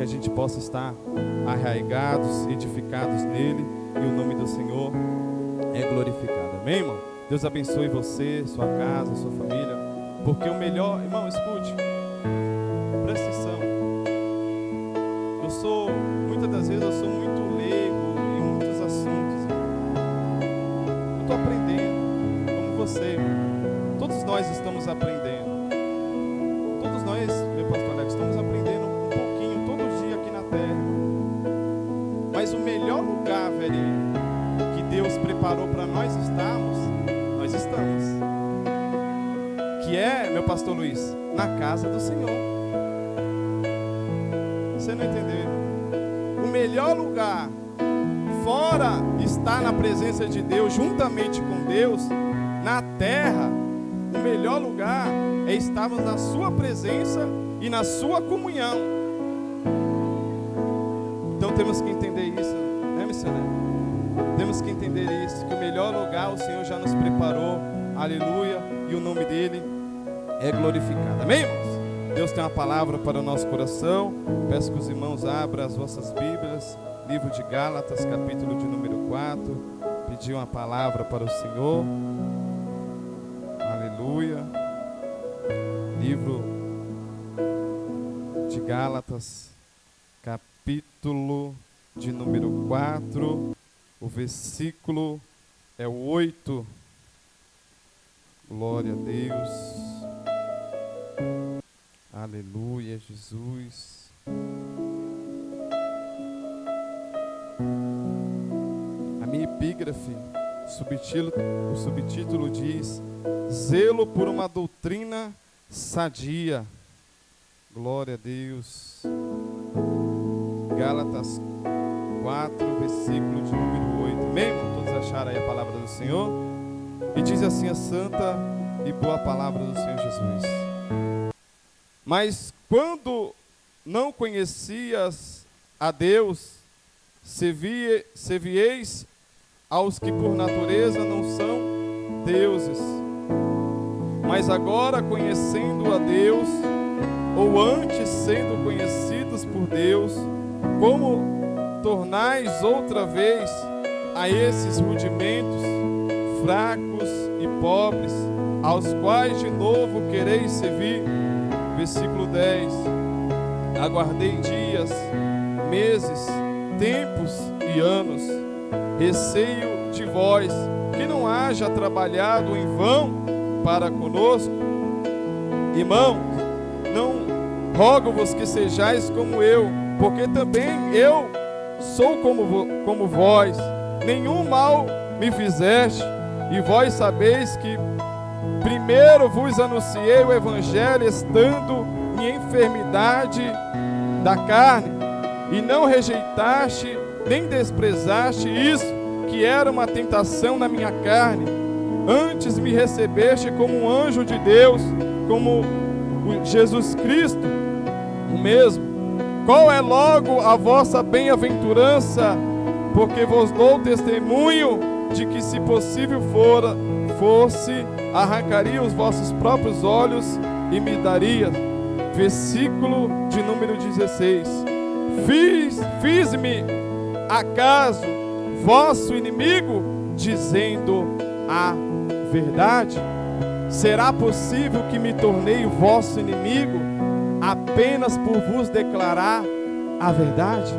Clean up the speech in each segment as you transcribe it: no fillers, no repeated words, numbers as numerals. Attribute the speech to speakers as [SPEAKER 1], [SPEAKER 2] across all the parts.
[SPEAKER 1] a gente possa estar arraigados, edificados nele, e o nome do Senhor é glorificado. Amém, irmão? Deus abençoe você, sua casa, sua família, porque o melhor, irmão, escute, presta atenção. Muitas das vezes eu sou muito leigo em muitos assuntos, irmão. Eu estou aprendendo, como você, irmão. Todos nós estamos aprendendo. Todos nós, meu pastor Alex, estamos aprendendo um pouquinho todo dia aqui na terra. Mas o melhor lugar, velho, que Deus preparou para nós estarmos, nós estamos. Que é, meu pastor Luiz, na casa do Senhor. Você não entendeu? O melhor lugar, fora estar na presença de Deus, juntamente com Deus, na terra, o melhor lugar é estarmos na sua presença e na sua comunhão. Então temos que entender isso, né, missionário? Temos que entender isso, que o melhor lugar o Senhor já nos preparou, aleluia, e o nome dele é glorificado. Amém, irmãos? Deus tem uma palavra para o nosso coração. Peço que os irmãos abram as vossas Bíblias, livro de Gálatas, capítulo de número 4. Pedir uma palavra para o Senhor. Aleluia. Livro de Gálatas, capítulo de número 4. O versículo é o 8. Glória a Deus. Aleluia, Jesus. A minha epígrafe, o subtítulo diz: Zelo por uma doutrina sadia. Glória a Deus. Gálatas 4, versículo de número 8. Amém, irmão? Todos acharam aí a palavra do Senhor? E diz assim a santa e boa palavra do Senhor Jesus. Mas quando não conhecias a Deus, servieis aos que por natureza não são deuses. Mas agora, conhecendo a Deus, ou antes sendo conhecidos por Deus, como tornais outra vez a esses rudimentos fracos e pobres, aos quais de novo quereis servir? Versículo 10. Aguardei dias, meses, tempos e anos, receio de vós, que não haja trabalhado em vão para conosco. Irmãos, não rogo-vos que sejais como eu, porque também eu sou como vós. Nenhum mal me fizeste, e vós sabeis que primeiro vos anunciei o Evangelho estando em enfermidade da carne, e não rejeitaste nem desprezaste isso, que era uma tentação na minha carne. Antes me recebeste como um anjo de Deus, como Jesus Cristo, o mesmo. Qual é logo a vossa bem-aventurança? Porque vos dou testemunho de que, se possível fosse, arrancaria os vossos próprios olhos e me daria. Versículo de número 16. Fiz-me acaso vosso inimigo, dizendo a verdade? Será possível que me tornei vosso inimigo apenas por vos declarar a verdade?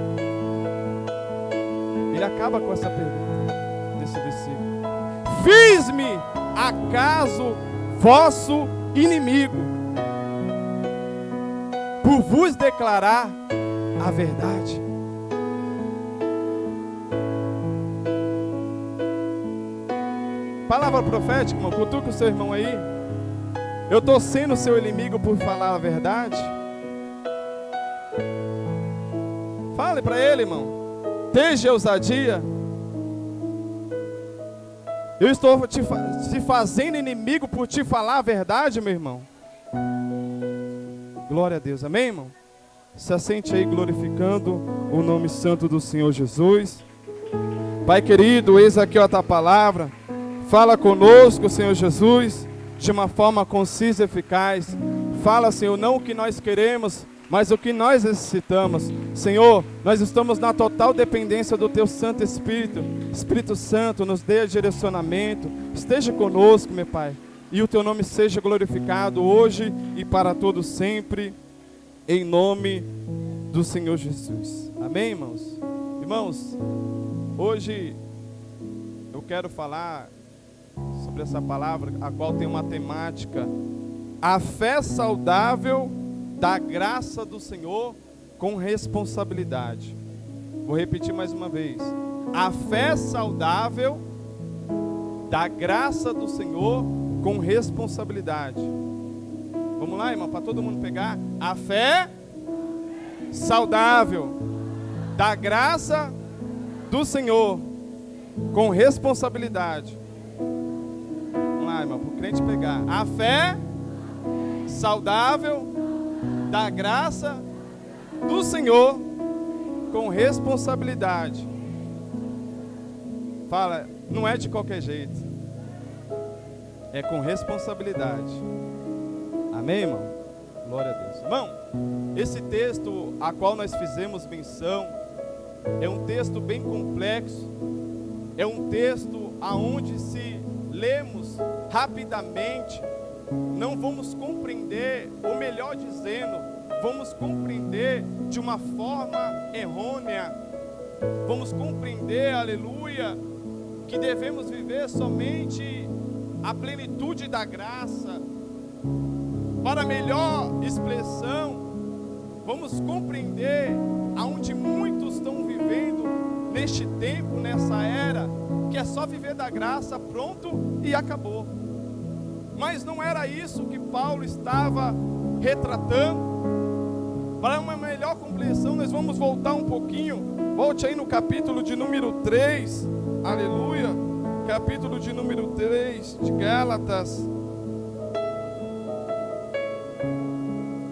[SPEAKER 1] Ele acaba com essa pergunta nesse versículo. Fiz-me acaso vosso inimigo por vos declarar a verdade? Palavra profética, irmão. Cutuca o seu irmão aí. Eu estou sendo seu inimigo por falar a verdade? Fale para ele, irmão. Esteja ousadia. Eu estou te fazendo inimigo por te falar a verdade, meu irmão. Glória a Deus, amém, irmão? Se assente aí glorificando o nome santo do Senhor Jesus. Pai querido, eis aqui a tua palavra. Fala conosco, Senhor Jesus, de uma forma concisa e eficaz. Fala, Senhor, não o que nós queremos, mas o que nós necessitamos. Senhor, nós estamos na total dependência do Teu Santo Espírito. Espírito Santo, nos dê direcionamento, esteja conosco, meu Pai, e o Teu nome seja glorificado hoje e para todos sempre, em nome do Senhor Jesus. Amém, irmãos? Irmãos, hoje eu quero falar sobre essa palavra, a qual tem uma temática: a fé saudável da graça do Senhor com responsabilidade. Vou repetir mais uma vez: a fé saudável da graça do Senhor com responsabilidade. Vamos lá, irmão, para todo mundo pegar. A fé saudável da graça do Senhor com responsabilidade. Vamos lá, irmão, para o crente pegar. A fé saudável da graça do Senhor com responsabilidade. Fala, não é de qualquer jeito, é com responsabilidade. Amém, irmão? Glória a Deus. Irmão, esse texto a qual nós fizemos menção é um texto bem complexo. É um texto aonde, se lemos rapidamente, não vamos compreender, ou melhor dizendo, vamos compreender de uma forma errônea. Vamos compreender, aleluia, que devemos viver somente a plenitude da graça. Para melhor expressão, vamos compreender aonde muitos estão vivendo neste tempo, nessa era, que é só viver da graça, pronto e acabou. Mas não era isso que Paulo estava retratando. Para uma melhor compreensão, nós vamos voltar um pouquinho. Volte aí no capítulo de número 3, aleluia, capítulo de número 3 de Gálatas.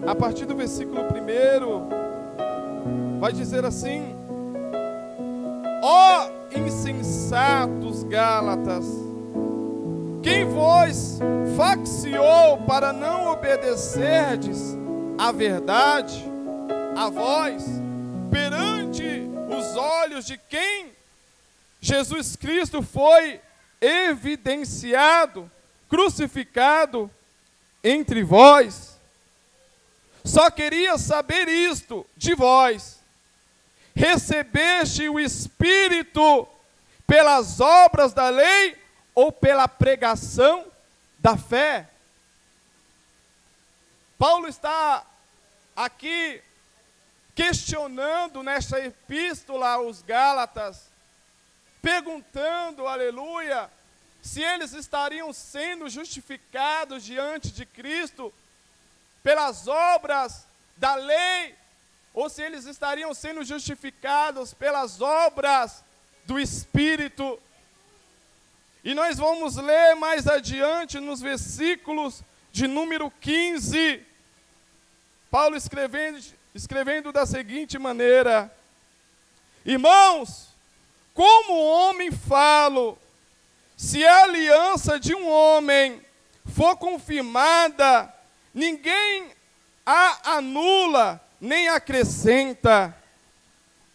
[SPEAKER 1] A partir do versículo 1, vai dizer assim: ó insensatos Gálatas, quem vos faxiou para não obedecerdes a verdade, a vós, perante os olhos de quem Jesus Cristo foi evidenciado, crucificado entre vós? Só queria saber isto de vós: recebeste o Espírito pelas obras da lei ou pela pregação da fé? Paulo está aqui questionando nesta epístola aos Gálatas, perguntando, aleluia, se eles estariam sendo justificados diante de Cristo pelas obras da lei, ou se eles estariam sendo justificados pelas obras do Espírito. E nós vamos ler mais adiante nos versículos de número 15, Paulo escrevendo da seguinte maneira: irmãos, como homem falo, se a aliança de um homem for confirmada, ninguém a anula nem acrescenta.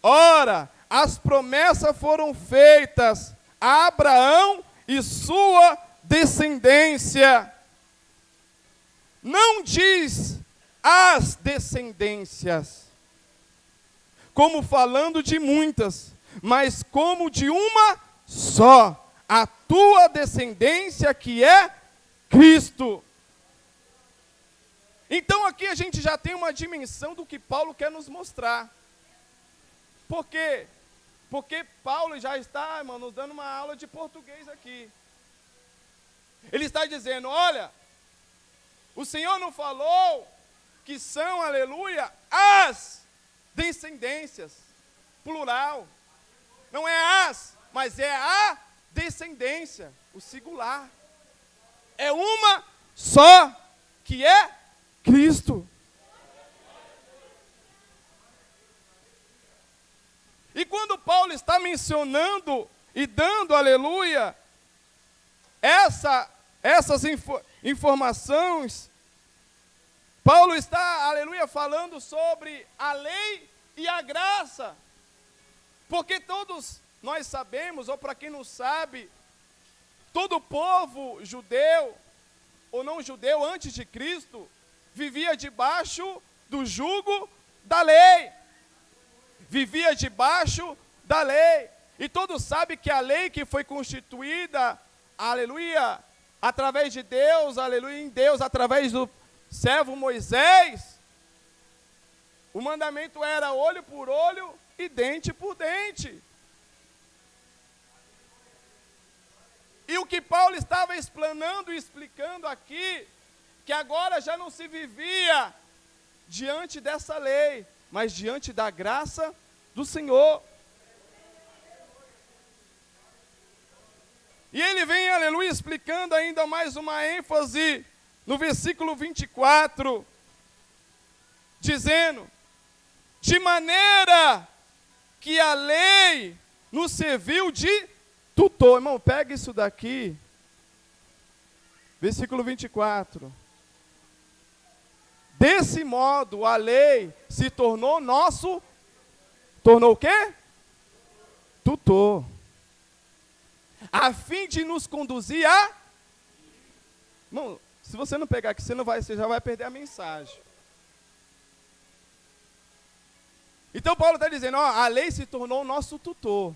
[SPEAKER 1] Ora, as promessas foram feitas a Abraão e sua descendência. Não diz as descendências, como falando de muitas, mas como de uma só, a tua descendência, que é Cristo. Então aqui a gente já tem uma dimensão do que Paulo quer nos mostrar. Por quê? Porque Paulo já está, irmão, nos dando uma aula de português aqui. Ele está dizendo: olha, o Senhor não falou que são, aleluia, as descendências, plural. Não é as, mas é a descendência, o singular. É uma só, que é Cristo. E quando Paulo está mencionando e dando, aleluia, essas informações, Paulo está, aleluia, falando sobre a lei e a graça. Porque todos nós sabemos, ou para quem não sabe, todo o povo judeu, ou não judeu, antes de Cristo, vivia debaixo do jugo da lei. Vivia debaixo da lei. E todos sabem que a lei que foi constituída, aleluia, através de Deus, aleluia, em Deus, através do servo Moisés, o mandamento era olho por olho e dente por dente. E o que Paulo estava explanando e explicando aqui, que agora já não se vivia diante dessa lei, mas diante da graça do Senhor. E ele vem, aleluia, explicando ainda mais uma ênfase no versículo 24, dizendo: de maneira que a lei nos serviu de tutor. Irmão, pega isso daqui, versículo 24. Desse modo, a lei se tornou tornou o quê? Tutor. A fim de nos conduzir a... Irmão, se você não pegar aqui, você já vai perder a mensagem. Então Paulo está dizendo, a lei se tornou o nosso tutor,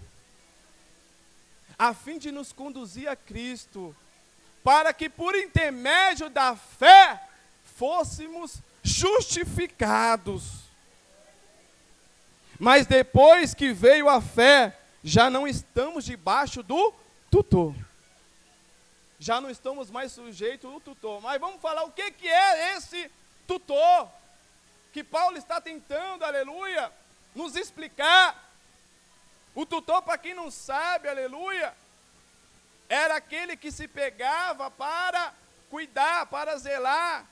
[SPEAKER 1] a fim de nos conduzir a Cristo, para que por intermédio da fé fôssemos justificados. Mas depois que veio a fé, já não estamos debaixo do tutor. Já não estamos mais sujeitos ao tutor. Mas vamos falar o que é esse tutor, que Paulo está tentando, aleluia, nos explicar. O tutor, para quem não sabe, aleluia, era aquele que se pegava para cuidar, para zelar.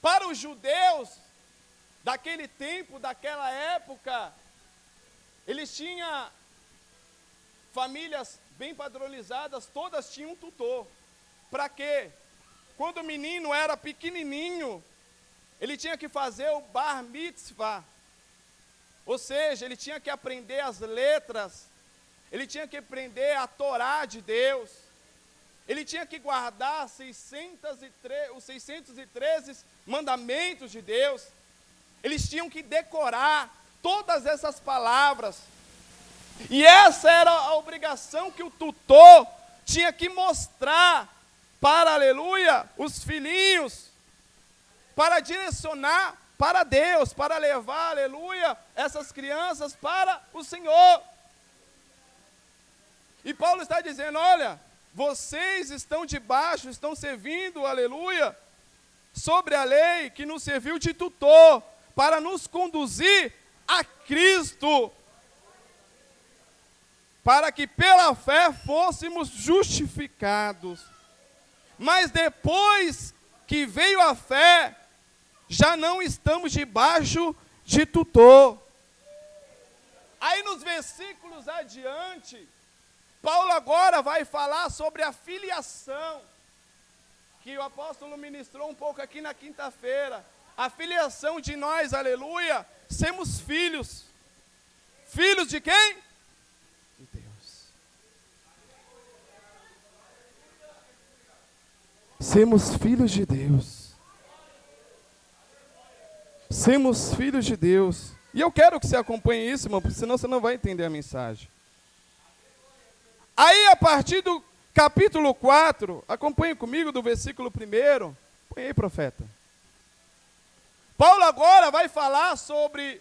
[SPEAKER 1] Para os judeus daquele tempo, daquela época, eles tinham famílias bem padronizadas, todas tinham um tutor. Para quê? Quando o menino era pequenininho, ele tinha que fazer o bar mitzvah, ou seja, ele tinha que aprender as letras, ele tinha que aprender a Torá de Deus, ele tinha que guardar os 613 mandamentos de Deus, eles tinham que decorar todas essas palavras, e essa era a obrigação que o tutor tinha que mostrar para, aleluia, os filhinhos, para direcionar para Deus, para levar, aleluia, essas crianças para o Senhor. E Paulo está dizendo, olha, vocês estão debaixo, estão servindo, aleluia, sobre a lei que nos serviu de tutor, para nos conduzir a Cristo, para que pela fé fôssemos justificados. Mas depois que veio a fé, já não estamos debaixo de tutor. Aí nos versículos adiante, Paulo agora vai falar sobre a filiação, que o apóstolo ministrou um pouco aqui na quinta-feira. A filiação de nós, aleluia, sermos filhos. Filhos de quem? De Deus. Sermos filhos de Deus. Sermos filhos de Deus. E eu quero que você acompanhe isso, irmão, porque senão você não vai entender a mensagem. Aí, a partir do capítulo 4, acompanhe comigo do versículo 1. Põe aí, profeta. Paulo agora vai falar sobre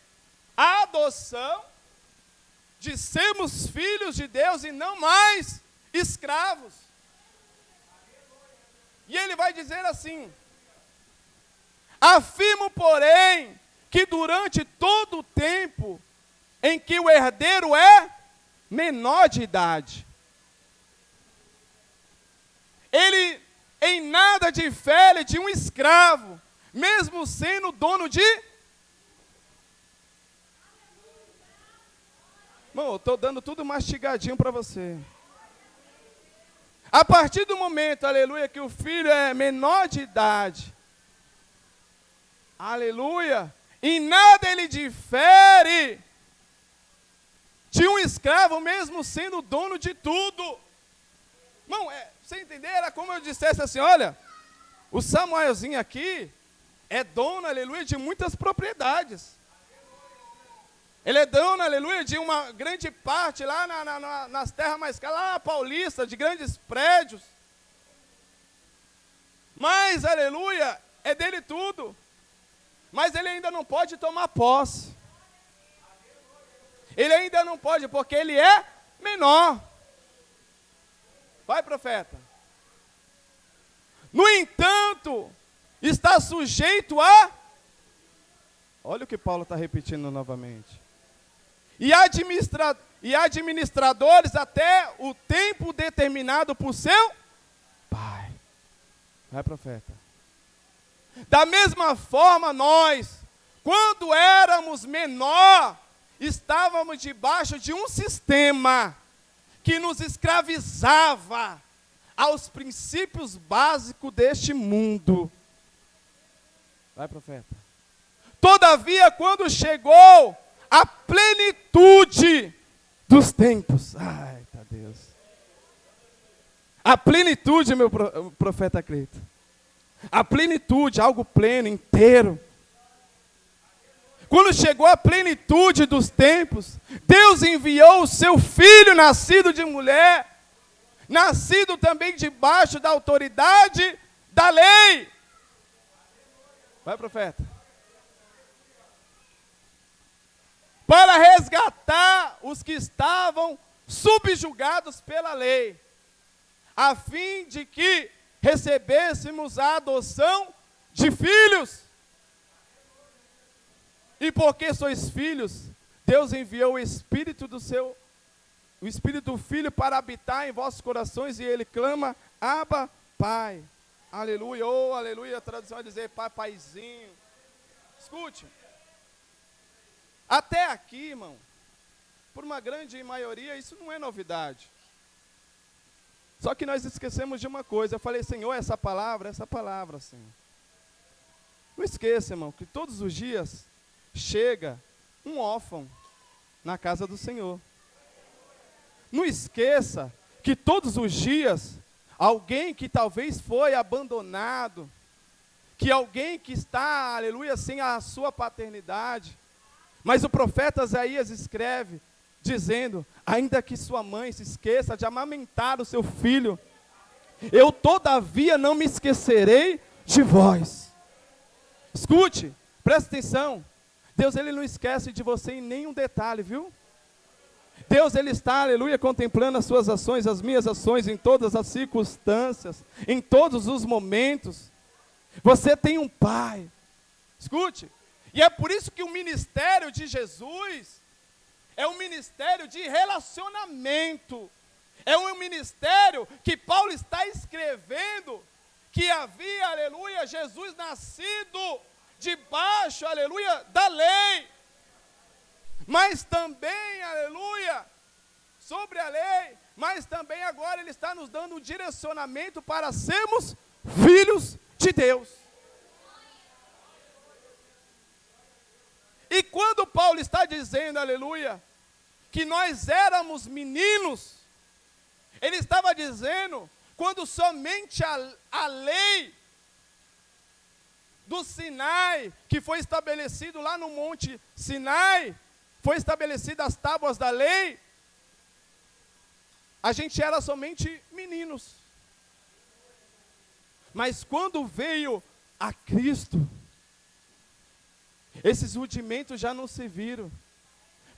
[SPEAKER 1] a adoção, de sermos filhos de Deus e não mais escravos. E ele vai dizer assim: afirmo, porém, que durante todo o tempo em que o herdeiro é menor de idade, ele em nada difere de um escravo, mesmo sendo dono de... Irmão, eu estou dando tudo mastigadinho para você. A partir do momento, aleluia, que o filho é menor de idade, aleluia, Em nada ele difere de um escravo, mesmo sendo dono de tudo. Irmão, você entender, era como eu dissesse assim, olha, o Samuelzinho aqui é dono, aleluia, de muitas propriedades. Ele é dono, aleluia, de uma grande parte lá nas terras mais caras, lá na Paulista, de grandes prédios. Mas, aleluia, é dele tudo. Mas ele ainda não pode tomar posse. Ele ainda não pode, porque ele é menor. Vai, profeta. No entanto, está sujeito a... Olha o que Paulo está repetindo novamente. E administradores até o tempo determinado por seu Pai. Vai, profeta. Da mesma forma, nós, quando éramos menor, estávamos debaixo de um sistema que nos escravizava aos princípios básicos deste mundo. Vai, profeta. Todavia, quando chegou a plenitude dos tempos. Ai, tá Deus. A plenitude, meu profeta Cleito. A plenitude, algo pleno, inteiro. Quando chegou a plenitude dos tempos, Deus enviou o seu filho, nascido de mulher, nascido também debaixo da autoridade da lei. Vai, profeta. Para resgatar os que estavam subjugados pela lei, a fim de que recebêssemos a adoção de filhos. E porque sois filhos, Deus enviou o Espírito do Filho para habitar em vossos corações, e ele clama, Abba, Pai. Aleluia, oh, aleluia, a tradução vai dizer, Pai, Paizinho. Escute. Até aqui, irmão, por uma grande maioria, isso não é novidade. Só que nós esquecemos de uma coisa. Eu falei, Senhor, essa palavra, Senhor. Não esqueça, irmão, que todos os dias chega um órfão na casa do Senhor. Não esqueça que todos os dias, alguém que talvez foi abandonado, que alguém que está, aleluia, sem a sua paternidade, mas o profeta Isaías escreve, dizendo, ainda que sua mãe se esqueça de amamentar o seu filho, eu todavia não me esquecerei de vós. Escute, presta atenção, Deus ele não esquece de você em nenhum detalhe, viu? Deus ele está, aleluia, contemplando as suas ações, as minhas ações, em todas as circunstâncias, em todos os momentos. Você tem um Pai, escute. E é por isso que o ministério de Jesus é um ministério de relacionamento. É um ministério que Paulo está escrevendo, que havia, aleluia, Jesus nascido debaixo, aleluia, da lei. Mas também, aleluia, sobre a lei, mas também agora ele está nos dando um direcionamento para sermos filhos de Deus. E quando Paulo está dizendo, aleluia, que nós éramos meninos, ele estava dizendo, quando somente a lei do Sinai, que foi estabelecido lá no Monte Sinai, foi estabelecidas as tábuas da lei, a gente era somente meninos. Mas quando veio a Cristo, esses rudimentos já não se viram,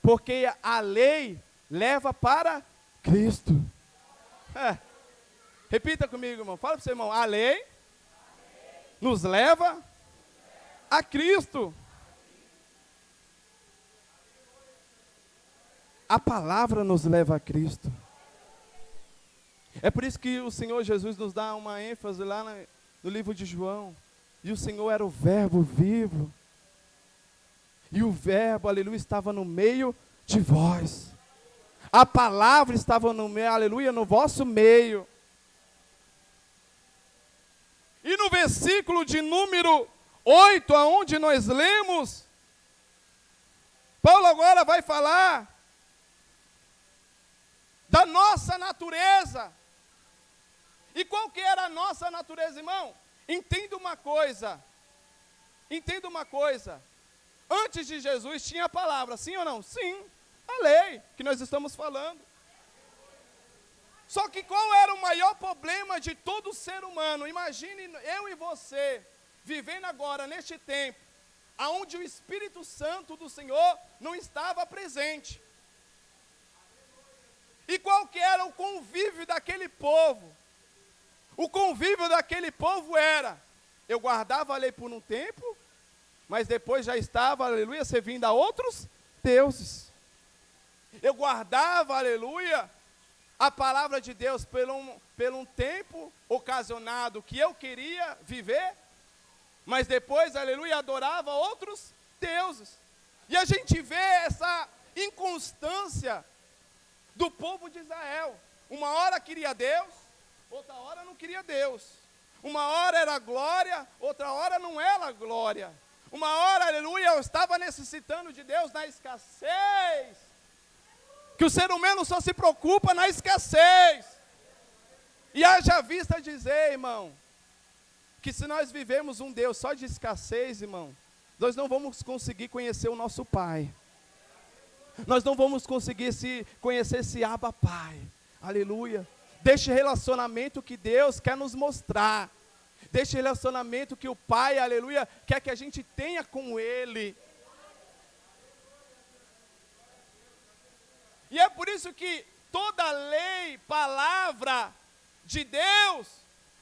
[SPEAKER 1] porque a lei leva para Cristo. Repita comigo, irmão. Fala para o seu irmão. A lei nos leva a Cristo. A palavra nos leva a Cristo. É por isso que o Senhor Jesus nos dá uma ênfase lá no livro de João. E o Senhor era o verbo vivo. E o verbo, aleluia, estava no meio de vós. A palavra estava no meio, aleluia, no vosso meio. E no versículo de número 8, aonde nós lemos, agora vai falar da nossa natureza. E qual que era a nossa natureza, irmão? Entenda uma coisa. Antes de Jesus tinha a palavra, sim ou não? Sim, a lei que nós estamos falando. Só que qual era o maior problema de todo ser humano? Imagine eu e você vivendo agora neste tempo, aonde o Espírito Santo do Senhor não estava presente. E qual que era o convívio daquele povo? O convívio daquele povo era, eu guardava a lei por um tempo, mas depois já estava, aleluia, servindo a outros deuses. Eu guardava, aleluia, a palavra de Deus por um tempo ocasionado que eu queria viver, mas depois, aleluia, adorava outros deuses. E a gente vê essa inconstância do povo de Israel. Uma hora queria Deus, outra hora não queria Deus. Uma hora era glória, outra hora não era glória. Uma hora, aleluia, eu estava necessitando de Deus na escassez. Que o ser humano só se preocupa na escassez. E haja vista dizer, irmão, que se nós vivemos um Deus só de escassez, irmão, nós não vamos conseguir conhecer o nosso Pai. Nós não vamos conseguir conhecer esse Abba Pai. Aleluia. Deste relacionamento que Deus quer nos mostrar. Deste relacionamento que o Pai, aleluia, quer que a gente tenha com Ele. E é por isso que toda lei, palavra de Deus,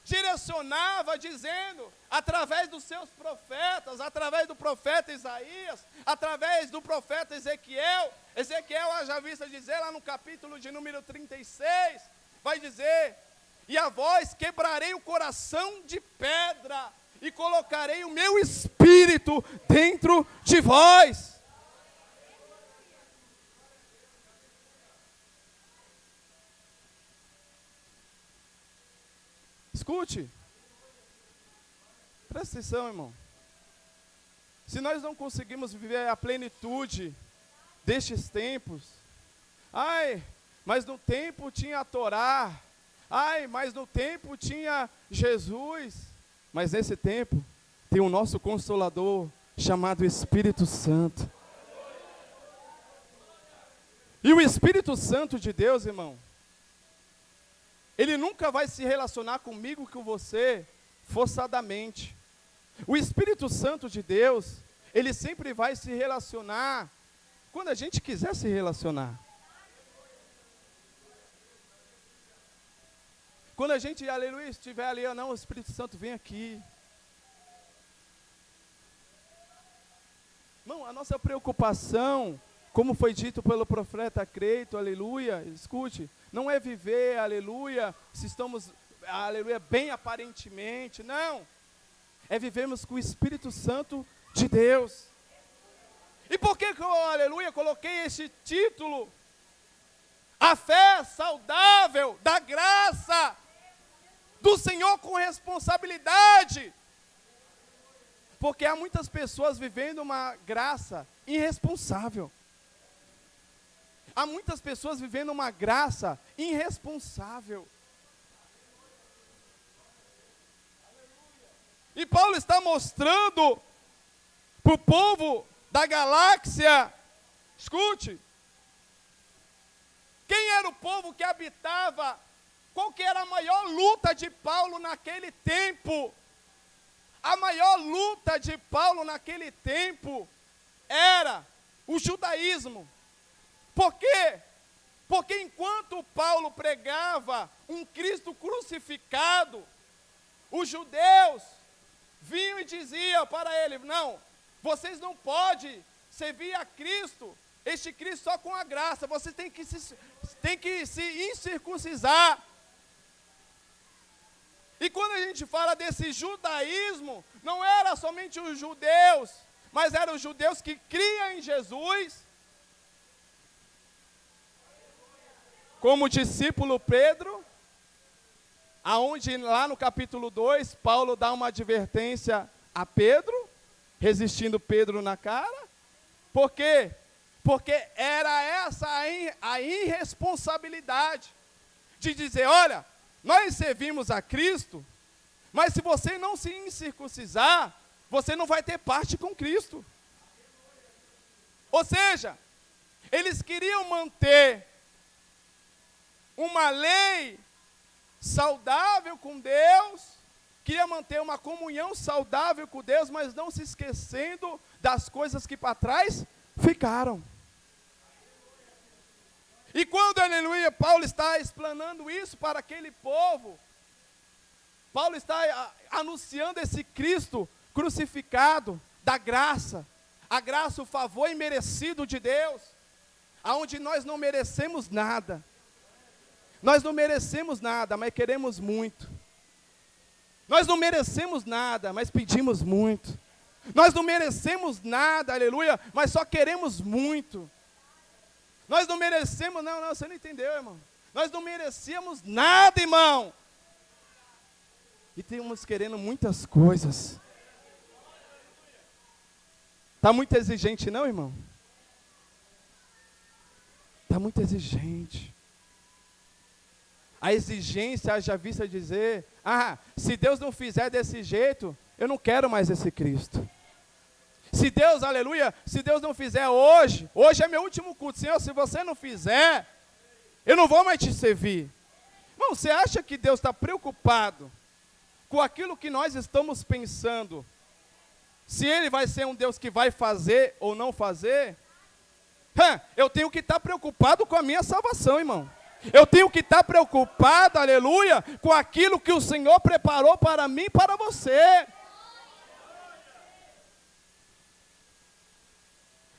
[SPEAKER 1] direcionava dizendo, através dos seus profetas, através do profeta Isaías, através do profeta Ezequiel, haja vista dizer lá no capítulo de número 36, vai dizer, e a vós quebrarei o coração de pedra, e colocarei o meu espírito dentro de vós. Escute, presta atenção, irmão. Se nós não conseguimos viver a plenitude destes tempos, mas no tempo tinha a Torá, mas no tempo tinha Jesus, mas nesse tempo tem o nosso Consolador chamado Espírito Santo. E o Espírito Santo de Deus, irmão, ele nunca vai se relacionar comigo, com você, forçadamente. O Espírito Santo de Deus, ele sempre vai se relacionar quando a gente quiser se relacionar. Quando a gente, aleluia, estiver ali, não, o Espírito Santo vem aqui. Irmão, a nossa preocupação, como foi dito pelo profeta Creito, aleluia, escute, não é viver, aleluia, se estamos, aleluia, bem aparentemente, não. É vivermos com o Espírito Santo de Deus. E por que eu, aleluia, coloquei esse título? A fé saudável da graça do Senhor com responsabilidade. Porque há muitas pessoas vivendo uma graça irresponsável. Há muitas pessoas vivendo uma graça irresponsável. E Paulo está mostrando para o povo da galáxia, escute, quem era o povo que habitava, qual que era a maior luta de Paulo naquele tempo? A maior luta de Paulo naquele tempo era o judaísmo. Por quê? Porque enquanto Paulo pregava um Cristo crucificado, os judeus vinham e diziam para ele, não, vocês não podem servir a Cristo, este Cristo só com a graça, vocês têm que se incircuncisar. E quando a gente fala desse judaísmo, não era somente os judeus, mas eram os judeus que criam em Jesus, como o discípulo Pedro, aonde lá no capítulo 2, Paulo dá uma advertência a Pedro, resistindo Pedro na cara. Por quê? Porque era essa a irresponsabilidade de dizer, olha, nós servimos a Cristo, mas se você não se incircuncisar, você não vai ter parte com Cristo. Ou seja, eles queriam manter uma lei saudável com Deus, queria manter uma comunhão saudável com Deus, mas não se esquecendo das coisas que para trás ficaram. E quando, aleluia, Paulo está explanando isso para aquele povo, Paulo está anunciando esse Cristo crucificado, da graça, a graça, o favor imerecido de Deus, aonde nós não merecemos nada. Nós não merecemos nada, mas queremos muito. Nós não merecemos nada, mas pedimos muito. Nós não merecemos nada, aleluia, mas só queremos muito. Nós não merecemos, não, você não entendeu, irmão. Nós não merecíamos nada, irmão. E temos querendo muitas coisas. Está muito exigente, não, irmão? Está muito exigente. A exigência, haja vista dizer, se Deus não fizer desse jeito, eu não quero mais esse Cristo. Se Deus, aleluia, se Deus não fizer hoje é meu último culto, Senhor, se você não fizer, eu não vou mais te servir. Irmão, você acha que Deus está preocupado com aquilo que nós estamos pensando? Se Ele vai ser um Deus que vai fazer ou não fazer? Eu tenho que estar preocupado com a minha salvação, irmão. Eu tenho que estar preocupado, aleluia, com aquilo que o Senhor preparou para mim e para você.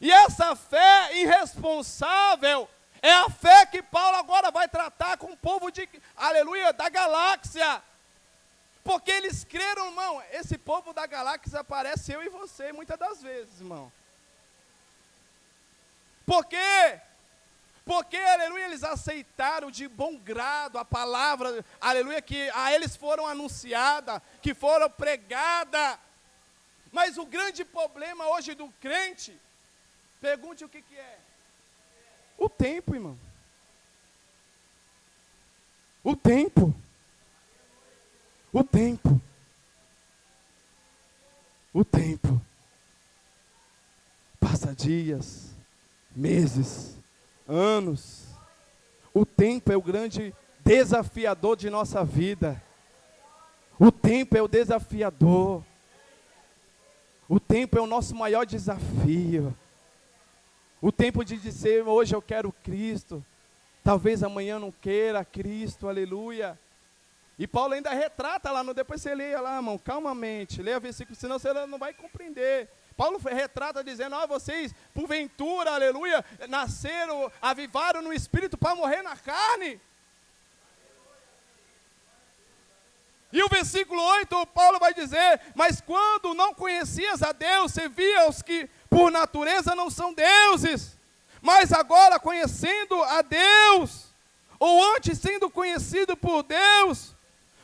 [SPEAKER 1] E essa fé irresponsável é a fé que Paulo agora vai tratar com o povo de, aleluia, da galáxia. Porque eles creram, irmão, esse povo da galáxia parece eu e você, muitas das vezes, irmão. Por quê? Porque, aleluia, eles aceitaram de bom grado a palavra, aleluia, que a eles foram anunciada, que foram pregada. Mas o grande problema hoje do crente, pergunte o que é. O tempo, irmão. O tempo. O tempo. O tempo. Passa dias, meses, anos. O tempo é o grande desafiador de nossa vida. O tempo é o desafiador. O tempo é o nosso maior desafio. O tempo de dizer, hoje eu quero Cristo. Talvez amanhã eu não queira Cristo, aleluia. E Paulo ainda retrata lá, depois você leia lá, irmão, calmamente. Leia o versículo, senão você não vai compreender. Paulo retrata dizendo, vocês, porventura, aleluia, nasceram, avivaram no Espírito para morrer na carne. E o versículo 8, Paulo vai dizer, mas quando não conhecias a Deus, você via os que por natureza não são deuses, mas agora conhecendo a Deus, ou antes sendo conhecido por Deus,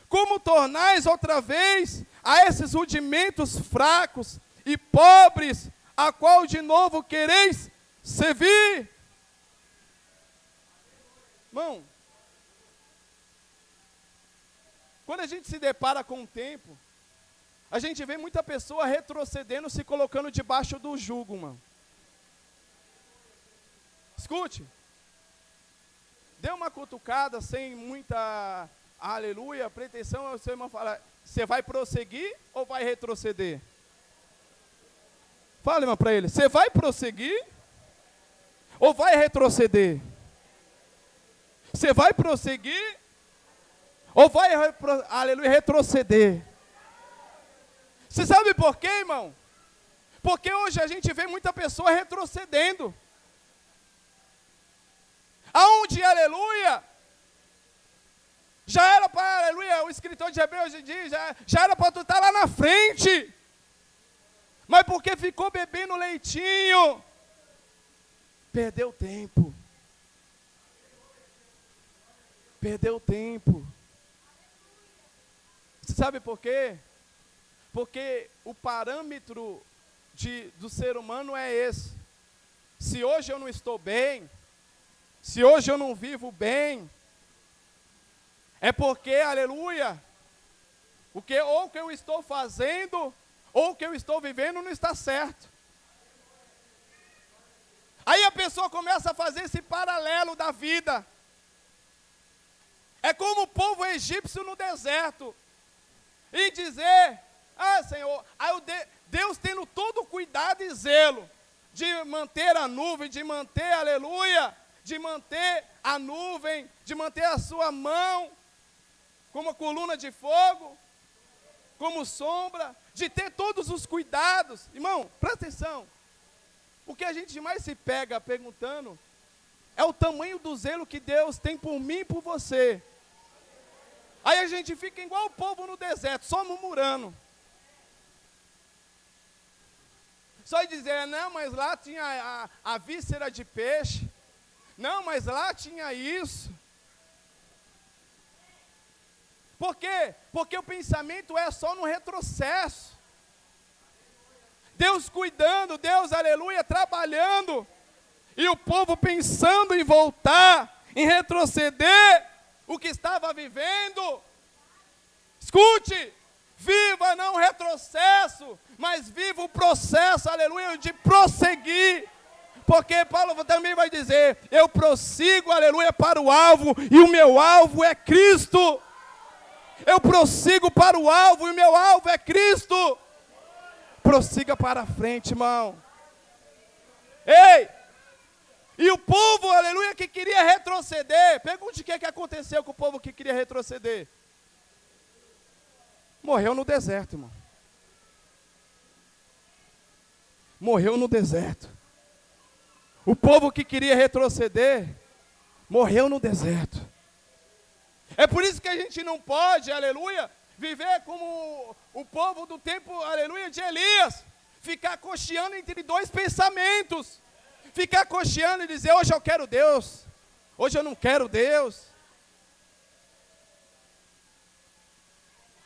[SPEAKER 1] como tornais outra vez a esses rudimentos fracos e pobres, a qual de novo quereis servir? Irmão, quando a gente se depara com o tempo, a gente vê muita pessoa retrocedendo, se colocando debaixo do jugo, mano. Escute. Dê uma cutucada sem muita, aleluia, pretensão. O seu irmão fala, você vai prosseguir ou vai retroceder? Fala, irmão, para ele, você vai prosseguir ou vai retroceder? Você vai prosseguir ou vai, aleluia, retroceder? Você sabe por quê, irmão? Porque hoje a gente vê muita pessoa retrocedendo. Aonde, aleluia, já era para, aleluia, o escritor de Hebreus diz, já era para tu estar lá na frente. Mas porque ficou bebendo leitinho, perdeu tempo. Perdeu tempo. Você sabe por quê? Porque o parâmetro do ser humano é esse. se hoje eu não estou bem, se hoje eu não vivo bem, é porque, aleluia, ou o que eu estou fazendo, ou o que eu estou vivendo não está certo. Aí a pessoa começa a fazer esse paralelo da vida. É como o povo egípcio no deserto. E dizer, Senhor, Deus tendo todo cuidado e zelo de manter a nuvem, de manter, aleluia, de manter a nuvem, de manter a sua mão como coluna de fogo, como sombra, de ter todos os cuidados. Irmão, presta atenção. O que a gente mais se pega perguntando é o tamanho do zelo que Deus tem por mim e por você. Aí a gente fica igual o povo no deserto, só murmurando. Só dizer, não, mas lá tinha a víscera de peixe. Não, mas lá tinha isso. Por quê? Porque o pensamento é só no retrocesso. Deus cuidando, Deus, aleluia, trabalhando. E o povo pensando em voltar, em retroceder o que estava vivendo. Escute, viva não o retrocesso, mas viva o processo, aleluia, de prosseguir. Porque Paulo também vai dizer, eu prossigo, aleluia, para o alvo, e o meu alvo é Cristo. Eu prossigo para o alvo, e o meu alvo é Cristo. Prossiga para frente, irmão. Ei! E o povo, aleluia, que queria retroceder. Pergunte o que aconteceu com o povo que queria retroceder. Morreu no deserto, irmão. Morreu no deserto. O povo que queria retroceder, morreu no deserto. É por isso que a gente não pode, aleluia, viver como o povo do tempo, aleluia, de Elias. Ficar cocheando entre dois pensamentos. Ficar cocheando e dizer, hoje eu quero Deus, hoje eu não quero Deus.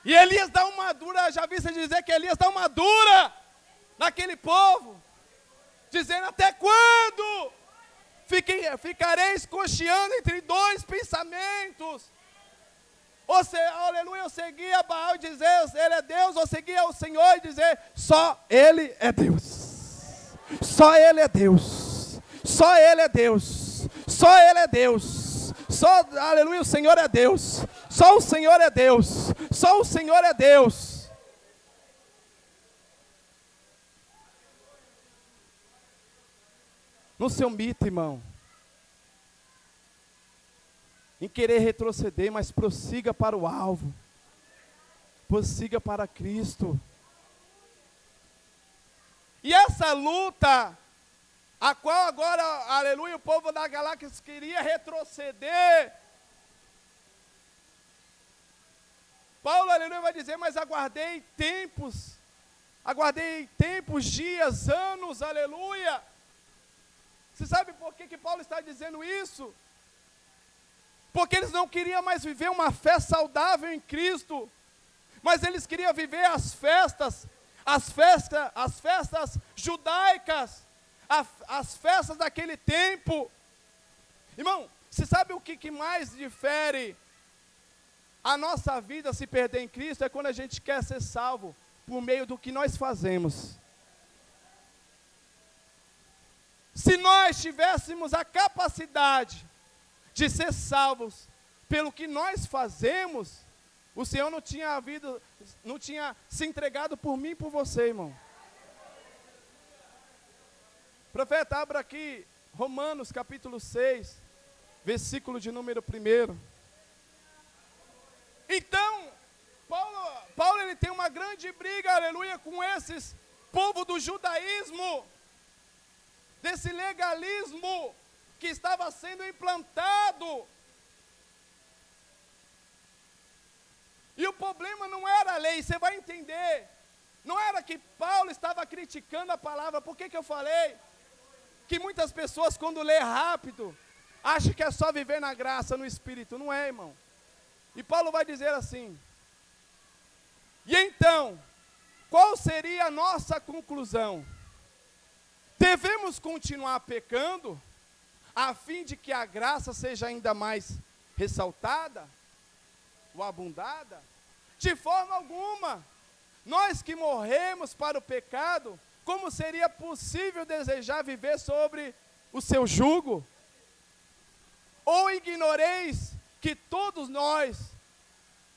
[SPEAKER 1] E Elias dá uma dura, já vi você dizer que Elias dá uma dura naquele povo. Dizendo, até quando ficareis cocheando entre dois pensamentos? Ou aleluia, eu seguia Baal e dizer, ele é Deus, ou seguia o Senhor e dizer, só Ele é Deus. Só Ele é Deus. Só Ele é Deus. Só Ele é Deus. Só, aleluia, o Senhor é Deus. Só o Senhor é Deus. Só o Senhor é Deus. No seu mito, irmão, em querer retroceder, mas prossiga para o alvo, prossiga para Cristo. E essa luta, a qual agora, aleluia, o povo da Galáxia queria retroceder, Paulo, aleluia, vai dizer, mas aguardei tempos, dias, anos, aleluia. Você sabe por que Paulo está dizendo isso? Porque eles não queriam mais viver uma fé saudável em Cristo, mas eles queriam viver as festas judaicas, as festas daquele tempo. Irmão, você sabe o que mais difere a nossa vida se perder em Cristo? É quando a gente quer ser salvo por meio do que nós fazemos. Se nós tivéssemos a capacidade de ser salvos pelo que nós fazemos, o Senhor não tinha se entregado por mim e por você, irmão. Profeta, abra aqui Romanos capítulo 6, versículo de número 1. Então, Paulo ele tem uma grande briga, aleluia, com esses povo do judaísmo, desse legalismo que estava sendo implantado. E o problema não era a lei, você vai entender. Não era que Paulo estava criticando a palavra. Por que eu falei? Que muitas pessoas, quando lê rápido, acham que é só viver na graça, no Espírito. Não é, irmão. E Paulo vai dizer assim, e então, qual seria a nossa conclusão? Devemos continuar pecando, a fim de que a graça seja ainda mais ressaltada ou abundada? De forma alguma. Nós que morremos para o pecado, como seria possível desejar viver sobre o seu jugo? Ou ignoreis que todos nós,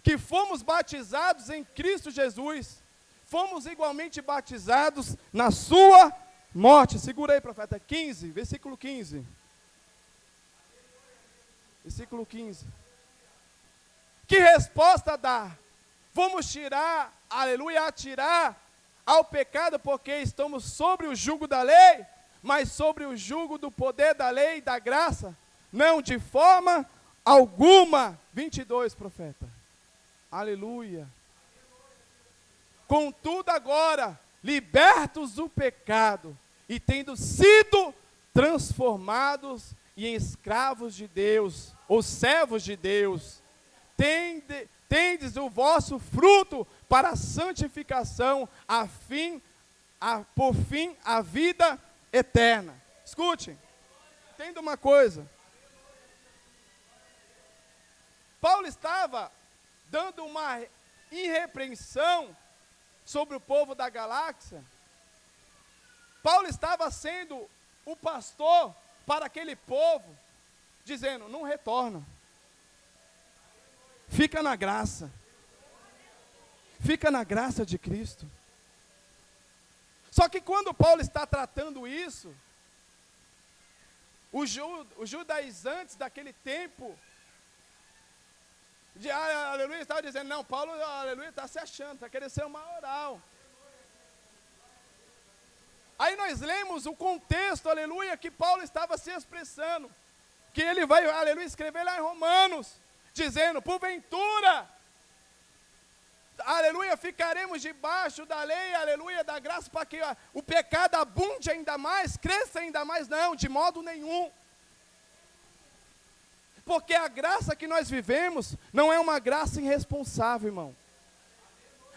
[SPEAKER 1] que fomos batizados em Cristo Jesus, fomos igualmente batizados na sua morte? Segura aí, profeta. 15, versículo 15. Versículo 15. Que resposta dá? Vamos tirar, aleluia, atirar ao pecado porque estamos sobre o jugo da lei, mas sobre o jugo do poder da lei e da graça? Não, de forma alguma. 22, profeta. Aleluia. Contudo agora, libertos do pecado e tendo sido transformados em escravos de Deus, ou servos de Deus, tendes o vosso fruto para a santificação, por fim, a vida eterna. Escute, entenda uma coisa. Paulo estava dando uma irrepreensão sobre o povo da galáxia. Paulo estava sendo o pastor para aquele povo, dizendo: não retorna. Fica na graça. Fica na graça de Cristo. Só que quando Paulo está tratando isso, os judaizantes daquele tempo, aleluia, estava dizendo: não, Paulo, aleluia, está se achando, está querendo ser um maioral. Aí nós lemos o contexto, aleluia, que Paulo estava se expressando, que ele vai, aleluia, escrever lá em Romanos, dizendo: porventura, aleluia, ficaremos debaixo da lei, aleluia, da graça, para que o pecado abunde ainda mais, cresça ainda mais? Não, de modo nenhum. Porque a graça que nós vivemos não é uma graça irresponsável, irmão.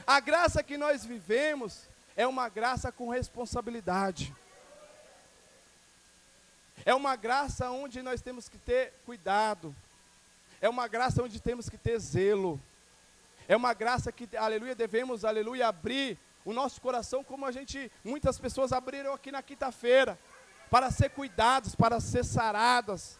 [SPEAKER 1] A graça que nós vivemos é uma graça com responsabilidade. É uma graça onde nós temos que ter cuidado. É uma graça onde temos que ter zelo. É uma graça que, aleluia, devemos, aleluia, abrir o nosso coração como muitas pessoas abriram aqui na quinta-feira, para ser cuidados, para ser saradas.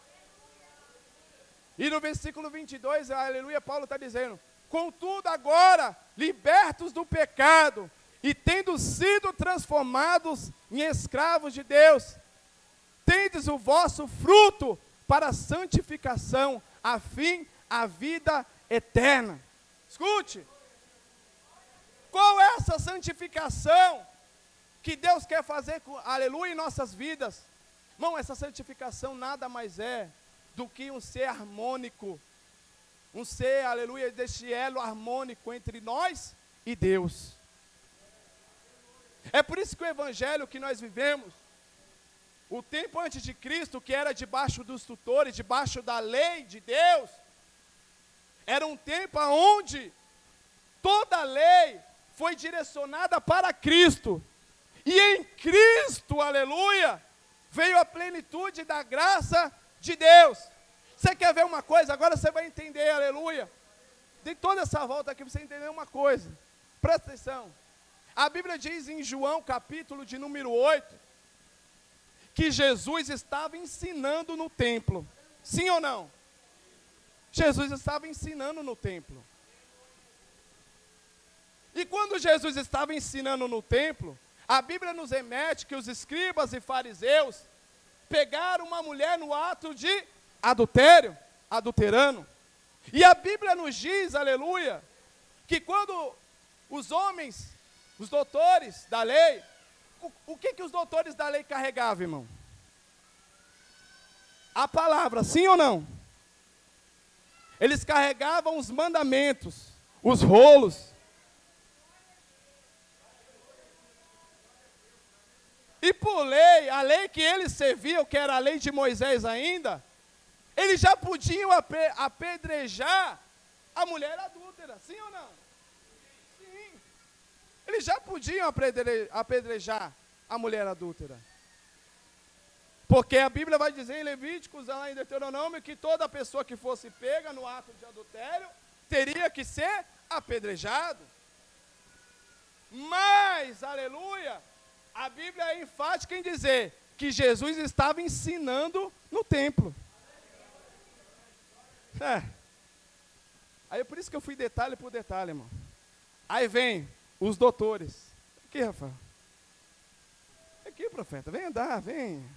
[SPEAKER 1] E no versículo 22, aleluia, Paulo está dizendo: contudo agora, libertos do pecado, e tendo sido transformados em escravos de Deus, tendes o vosso fruto para a santificação, a fim, a vida eterna. Escute, qual é essa santificação que Deus quer fazer, aleluia, em nossas vidas? Irmão, essa santificação nada mais é do que um ser harmônico, um ser, aleluia, deste elo harmônico entre nós e Deus. É por isso que o evangelho que nós vivemos, o tempo antes de Cristo, que era debaixo dos tutores, debaixo da lei de Deus, era um tempo onde toda a lei foi direcionada para Cristo, e em Cristo, aleluia, veio a plenitude da graça de Deus. Você quer ver uma coisa? Agora você vai entender, aleluia. De toda essa volta aqui, você entender uma coisa. Presta atenção. A Bíblia diz em João, capítulo de número 8, que Jesus estava ensinando no templo. Sim ou não? Jesus estava ensinando no templo. E quando Jesus estava ensinando no templo, a Bíblia nos remete que os escribas e fariseus pegaram uma mulher no ato de adulterando. E a Bíblia nos diz, aleluia, que quando os homens, os doutores da lei, o que os doutores da lei carregavam, irmão? A palavra, sim ou não? Eles carregavam os mandamentos, os rolos. E por lei, a lei que eles serviam, que era a lei de Moisés ainda, eles já podiam apedrejar a mulher adúltera, sim ou não? Sim. Eles já podiam apedrejar a mulher adúltera. Porque a Bíblia vai dizer em Levíticos, lá em Deuteronômio, que toda pessoa que fosse pega no ato de adultério teria que ser apedrejado. Mas, aleluia, a Bíblia é enfática em dizer que Jesus estava ensinando no templo. Aí é por isso que eu fui detalhe por detalhe, irmão. Aí vem os doutores. Aqui, Rafael. Aqui, profeta, vem andar, vem.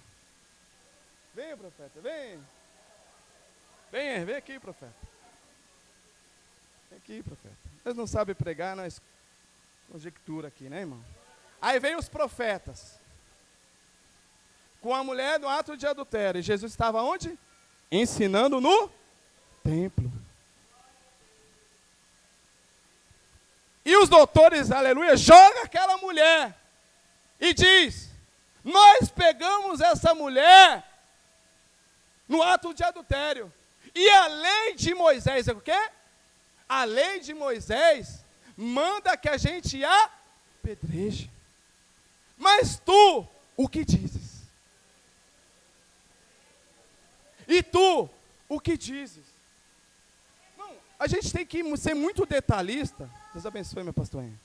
[SPEAKER 1] Vem, profeta, vem. Vem aqui, profeta. Vem aqui, profeta. Eles não sabem pregar, nós conjectura aqui, né, irmão? Aí vem os profetas. Com a mulher no ato de adultério. E Jesus estava onde? Ensinando no templo. E os doutores, aleluia, jogam aquela mulher. E diz, nós pegamos essa mulher no ato de adultério. E a lei de Moisés, é o quê? A lei de Moisés manda que a gente apedreje. Mas tu, o que dizes? E tu, o que dizes? Não, a gente tem que ser muito detalhista. Deus abençoe, meu pastor Henrique.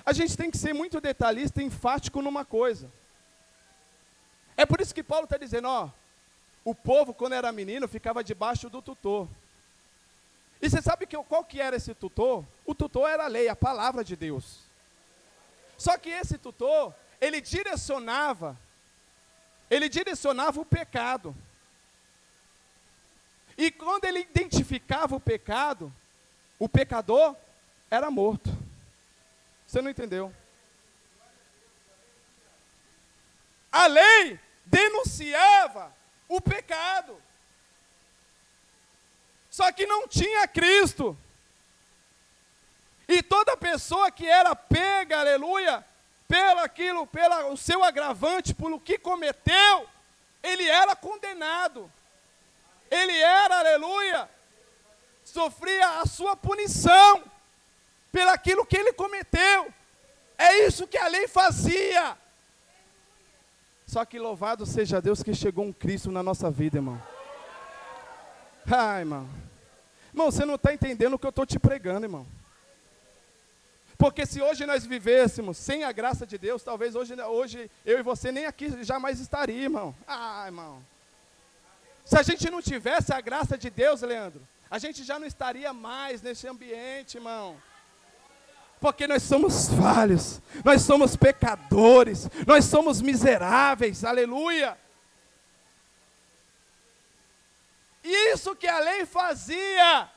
[SPEAKER 1] A gente tem que ser muito detalhista e enfático numa coisa. É por isso que Paulo está dizendo, ó, o povo, quando era menino, ficava debaixo do tutor. E você sabe qual que era esse tutor? O tutor era a lei, a palavra de Deus. Só que esse tutor, ele direcionava o pecado. E quando ele identificava o pecado, o pecador era morto. Você não entendeu? A lei denunciava o pecado. Só que não tinha Cristo. E toda pessoa que era pega, aleluia, pelo seu agravante, pelo que cometeu, ele era condenado. Ele era, aleluia, sofria a sua punição pelaquilo que ele cometeu. É isso que a lei fazia. Só que louvado seja Deus que chegou um Cristo na nossa vida, irmão. Ai, irmão. Irmão, você não está entendendo o que eu estou te pregando, irmão. Porque se hoje nós vivêssemos sem a graça de Deus, talvez hoje eu e você nem aqui jamais estaria, irmão. Ah, irmão. Se a gente não tivesse a graça de Deus, Leandro, a gente já não estaria mais nesse ambiente, irmão. Porque nós somos falhos, nós somos pecadores, nós somos miseráveis, aleluia. Isso que a lei fazia.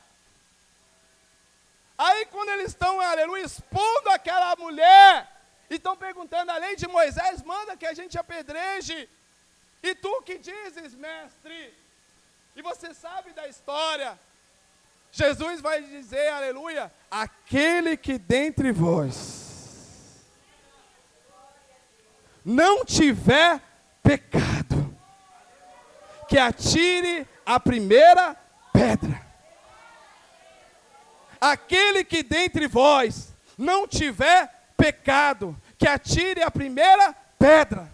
[SPEAKER 1] Aí quando eles estão, aleluia, expondo aquela mulher, e estão perguntando, a lei de Moisés manda que a gente apedreje. E tu que dizes, mestre? E você sabe da história. Jesus vai dizer, aleluia, aquele que dentre vós não tiver pecado, que atire a primeira pedra. Aquele que dentre vós não tiver pecado, que atire a primeira pedra.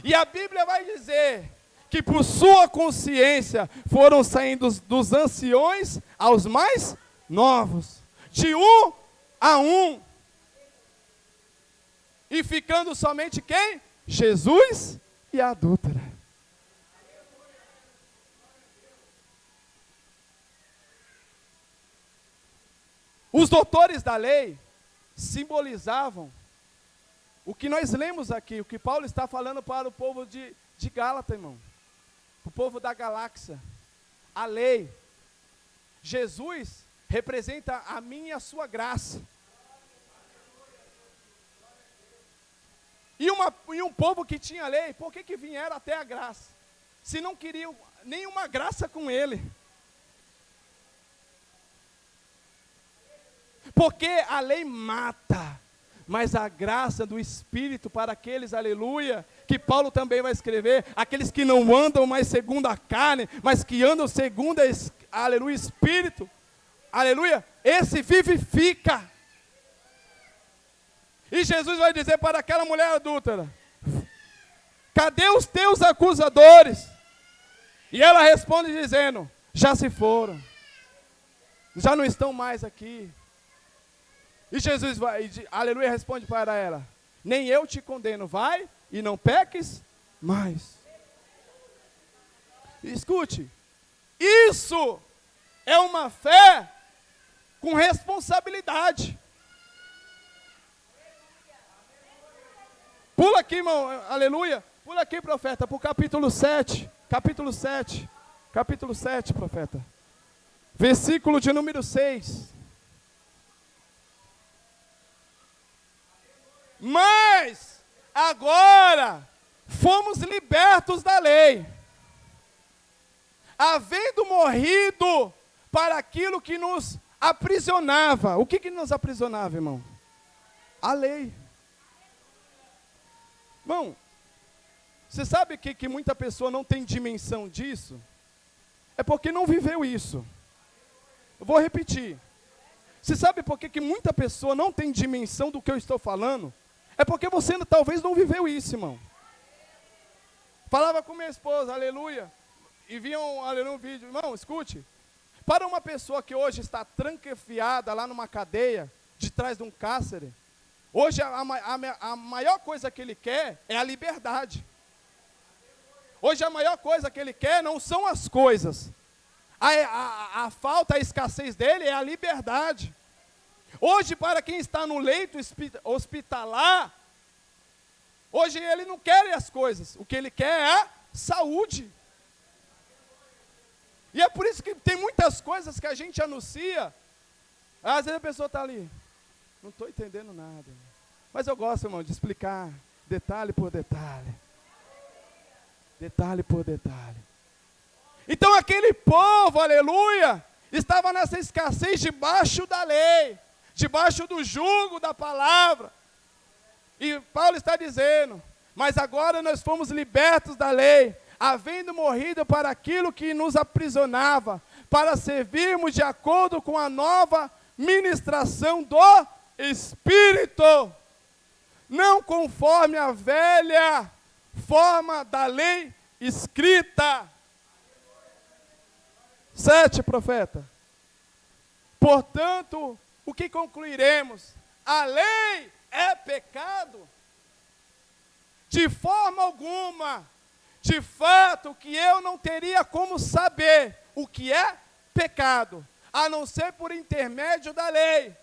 [SPEAKER 1] E a Bíblia vai dizer que por sua consciência foram saindo dos anciões aos mais novos, de um a um. E ficando somente quem? Jesus e a adúltera. Os doutores da lei simbolizavam o que nós lemos aqui, o que Paulo está falando para o povo de Gálata, irmão. O povo da galáxia, a lei. Jesus representa a minha e a sua graça. E um povo que tinha lei, por que vieram até a graça? Se não queriam nenhuma graça com ele. Porque a lei mata, mas a graça do Espírito para aqueles, aleluia, que Paulo também vai escrever, aqueles que não andam mais segundo a carne, mas que andam segundo, aleluia, Espírito, aleluia, esse vivifica. E Jesus vai dizer para aquela mulher adúltera, Cadê os teus acusadores? E ela responde dizendo: já se foram. Já não estão mais aqui. E Jesus vai, aleluia, responde para ela: nem eu te condeno, vai e não peques mais. Escute, isso é uma fé com responsabilidade. Pula aqui, irmão, aleluia. Pula aqui, profeta, para o capítulo 7. Capítulo 7. Capítulo 7, profeta. Versículo de número 6. Mas agora fomos libertos da lei, havendo morrido para aquilo que nos aprisionava. O que nos aprisionava, irmão? A lei. Irmão, você sabe que muita pessoa não tem dimensão disso? É porque não viveu isso. Eu vou repetir. Você sabe por que muita pessoa não tem dimensão do que eu estou falando? É porque você talvez não viveu isso, irmão. Falava com minha esposa, aleluia, e viam, aleluia, um vídeo. Irmão, escute. Para uma pessoa que hoje está trancafiada lá numa cadeia, de trás de um cárcere, hoje a maior coisa que ele quer é a liberdade. Hoje a maior coisa que ele quer não são as coisas. A falta, a escassez dele é a liberdade. Hoje, para quem está no leito hospitalar, hoje ele não quer as coisas. O que ele quer é a saúde. E é por isso que tem muitas coisas que a gente anuncia. Às vezes a pessoa está ali: não estou entendendo nada. Mas eu gosto, irmão, de explicar detalhe por detalhe. Detalhe por detalhe. Então aquele povo, aleluia, estava nessa escassez debaixo da lei, debaixo do jugo da palavra. E Paulo está dizendo: mas agora nós fomos libertos da lei, havendo morrido para aquilo que nos aprisionava, para servirmos de acordo com a nova ministração do Espírito, não conforme a velha forma da lei escrita. 7, profeta. Portanto, o que concluiremos? A lei é pecado? De forma alguma. De fato que eu não teria como saber o que é pecado, a não ser por intermédio da lei.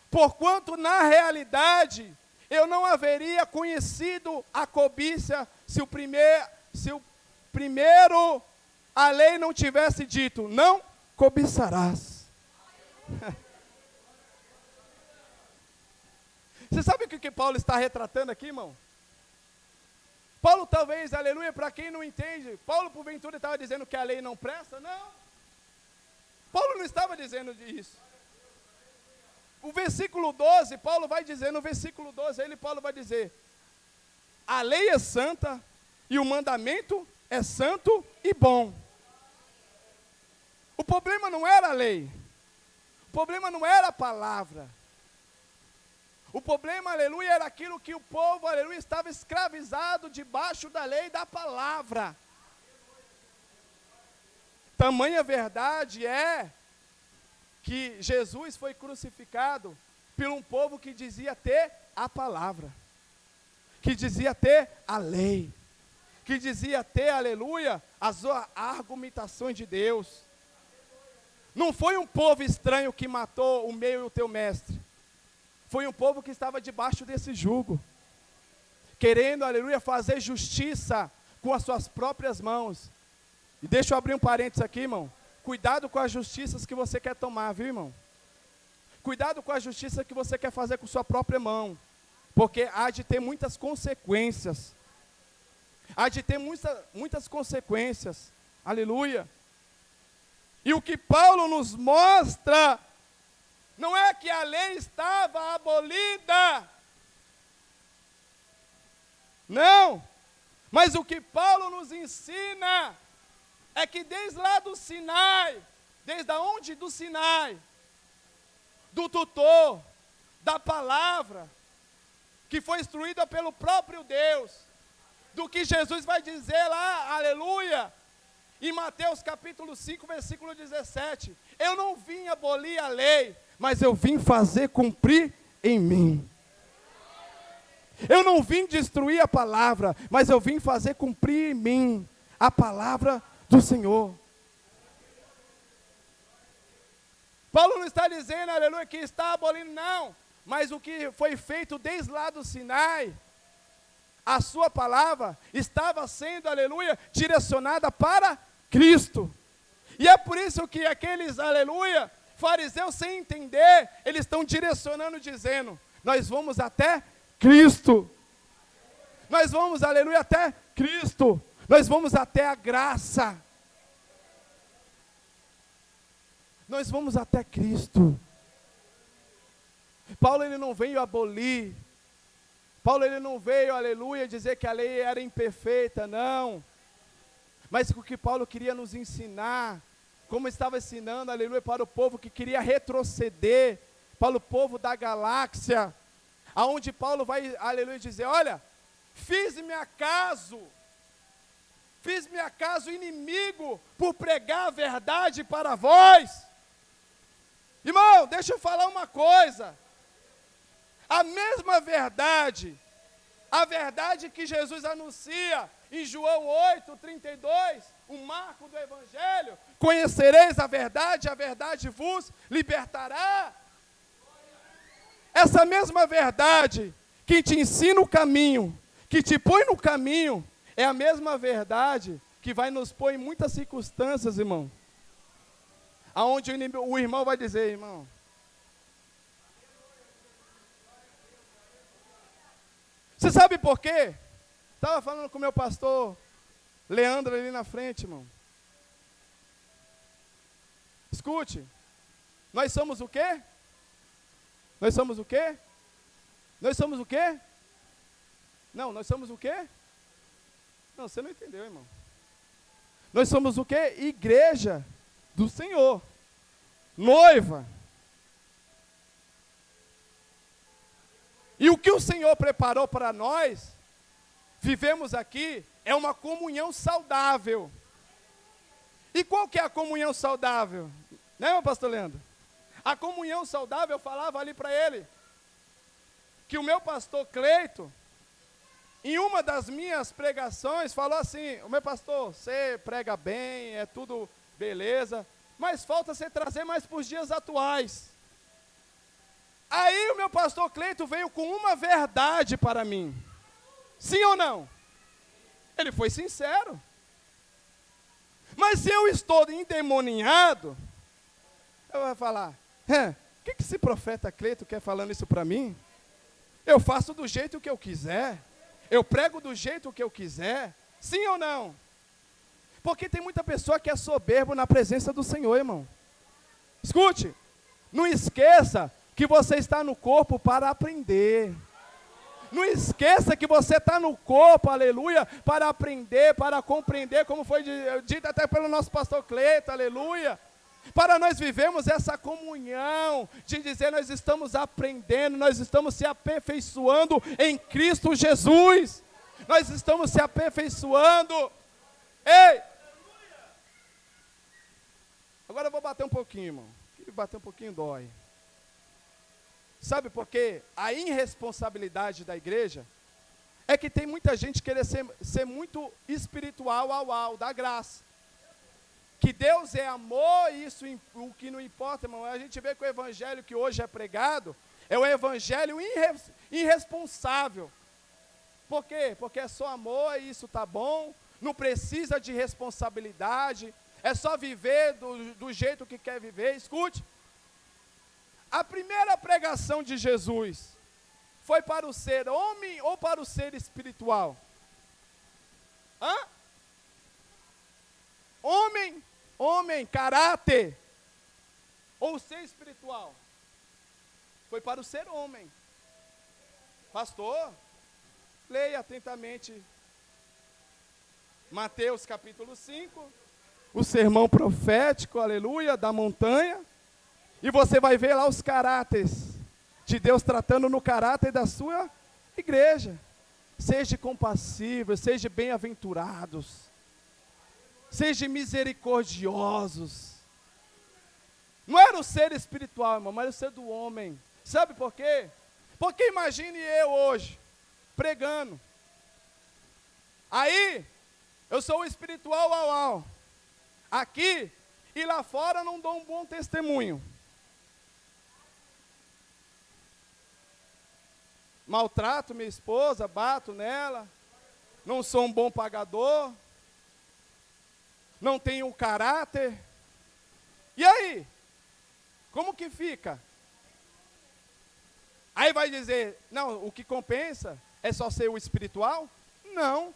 [SPEAKER 1] Porquanto na realidade eu não haveria conhecido a cobiça se o primeiro a lei não tivesse dito: não cobiçarás. Você sabe o que Paulo está retratando aqui, irmão? Paulo talvez, aleluia, para quem não entende, Paulo porventura estava dizendo que a lei não presta? Não. Paulo não estava dizendo isso. O versículo 12, Paulo vai dizer, no versículo 12, Paulo vai dizer: a lei é santa e o mandamento é santo e bom. O problema não era a lei. O problema não era a palavra. O problema, aleluia, era aquilo que o povo, aleluia, estava escravizado debaixo da lei da palavra. Tamanha verdade é que Jesus foi crucificado por um povo que dizia ter a palavra, que dizia ter a lei, que dizia ter, aleluia, as argumentações de Deus. Não foi um povo estranho que matou o meu e o teu mestre. Foi um povo que estava debaixo desse jugo, querendo, aleluia, fazer justiça com as suas próprias mãos. E deixa eu abrir um parênteses aqui, irmão. Cuidado com as justiças que você quer tomar, viu, irmão? Cuidado com a justiça que você quer fazer com sua própria mão, porque há de ter muitas consequências. Há de ter muitas consequências. Aleluia. E o que Paulo nos mostra não é que a lei estava abolida. Não. Mas o que Paulo nos ensina é que desde lá do Sinai, desde onde? Do Sinai, do tutor, da palavra, que foi instruída pelo próprio Deus, do que Jesus vai dizer lá, aleluia, em Mateus capítulo 5, versículo 17. Eu não vim abolir a lei, mas eu vim fazer cumprir em mim. Eu não vim destruir a palavra, mas eu vim fazer cumprir em mim a palavra do Senhor. Paulo não está dizendo, aleluia, que está abolindo, não. Mas o que foi feito desde lá do Sinai, a sua palavra estava sendo, aleluia, direcionada para Cristo. E é por isso que aqueles, aleluia, fariseus sem entender, eles estão direcionando, dizendo, nós vamos até Cristo. Nós vamos, aleluia, até Cristo. Nós vamos até a graça. Nós vamos até Cristo. Paulo, ele não veio abolir. Paulo, ele não veio, aleluia, dizer que a lei era imperfeita, não. Mas o que Paulo queria nos ensinar, como estava ensinando, aleluia, para o povo que queria retroceder, para o povo da galáxia, aonde Paulo vai, aleluia, dizer, olha, fiz-me acaso inimigo por pregar a verdade para vós. Irmão, deixa eu falar uma coisa. A mesma verdade, a verdade que Jesus anuncia em João 8:32, um marco do Evangelho, conhecereis a verdade vos libertará. Essa mesma verdade que te ensina o caminho, que te põe no caminho, é a mesma verdade que vai nos pôr em muitas circunstâncias, irmão. Aonde o irmão vai dizer, irmão, você sabe por quê? Estava falando com o meu pastor Leandro ali na frente, irmão. Escute, nós somos o quê? Nós somos o quê? Nós somos o quê? Não, nós somos o quê? Não, você não entendeu, irmão. Nós somos o quê? Igreja do Senhor, noiva. E o que o Senhor preparou para nós, vivemos aqui, é uma comunhão saudável. E qual que é a comunhão saudável? Né, meu pastor Leandro? A comunhão saudável, eu falava ali para ele, que o meu pastor Cleito, em uma das minhas pregações, falou assim, o meu pastor, você prega bem, é tudo beleza, mas falta você trazer mais para os dias atuais. Aí o meu pastor Cleito veio com uma verdade para mim. Sim ou não? Ele foi sincero. Mas se eu estou endemoniado, eu vou falar, o que esse profeta Cleito quer falando isso para mim? Eu faço do jeito que eu quiser. Eu prego do jeito que eu quiser. Sim ou não? Porque tem muita pessoa que é soberbo na presença do Senhor, irmão. Escute, não esqueça que você está no corpo para aprender. Não esqueça que você está no corpo, aleluia, para aprender, para compreender, como foi dito até pelo nosso pastor Cleito, aleluia. Para nós vivemos essa comunhão, de dizer nós estamos aprendendo, nós estamos se aperfeiçoando em Cristo Jesus. Nós estamos se aperfeiçoando. Ei! Agora eu vou bater um pouquinho, irmão. Que bater um pouquinho dói. Sabe por quê? A irresponsabilidade da igreja é que tem muita gente querer ser muito espiritual, da graça. Que Deus é amor, isso o que não importa, irmão. A gente vê que o evangelho que hoje é pregado é um evangelho irresponsável. Por quê? Porque é só amor e isso tá bom, não precisa de responsabilidade, é só viver do jeito que quer viver. Escute, a primeira pregação de Jesus foi para o ser homem ou para o ser espiritual? Homem, caráter, ou ser espiritual? Foi para o ser homem. Pastor, leia atentamente Mateus capítulo 5, o sermão profético, aleluia, da montanha, e você vai ver lá os caráteres de Deus tratando no caráter da sua igreja. Sejam compassivos, sejam bem-aventurados, sejam misericordiosos. Não era o ser espiritual, irmão, mas era o ser do homem. Sabe por quê? Porque imagine eu hoje, pregando. Aí, eu sou o espiritual aqui, e lá fora não dou um bom testemunho. Maltrato minha esposa, bato nela, não sou um bom pagador, não tenho caráter. E aí? Como que fica? Aí vai dizer, não, o que compensa é só ser o espiritual? Não,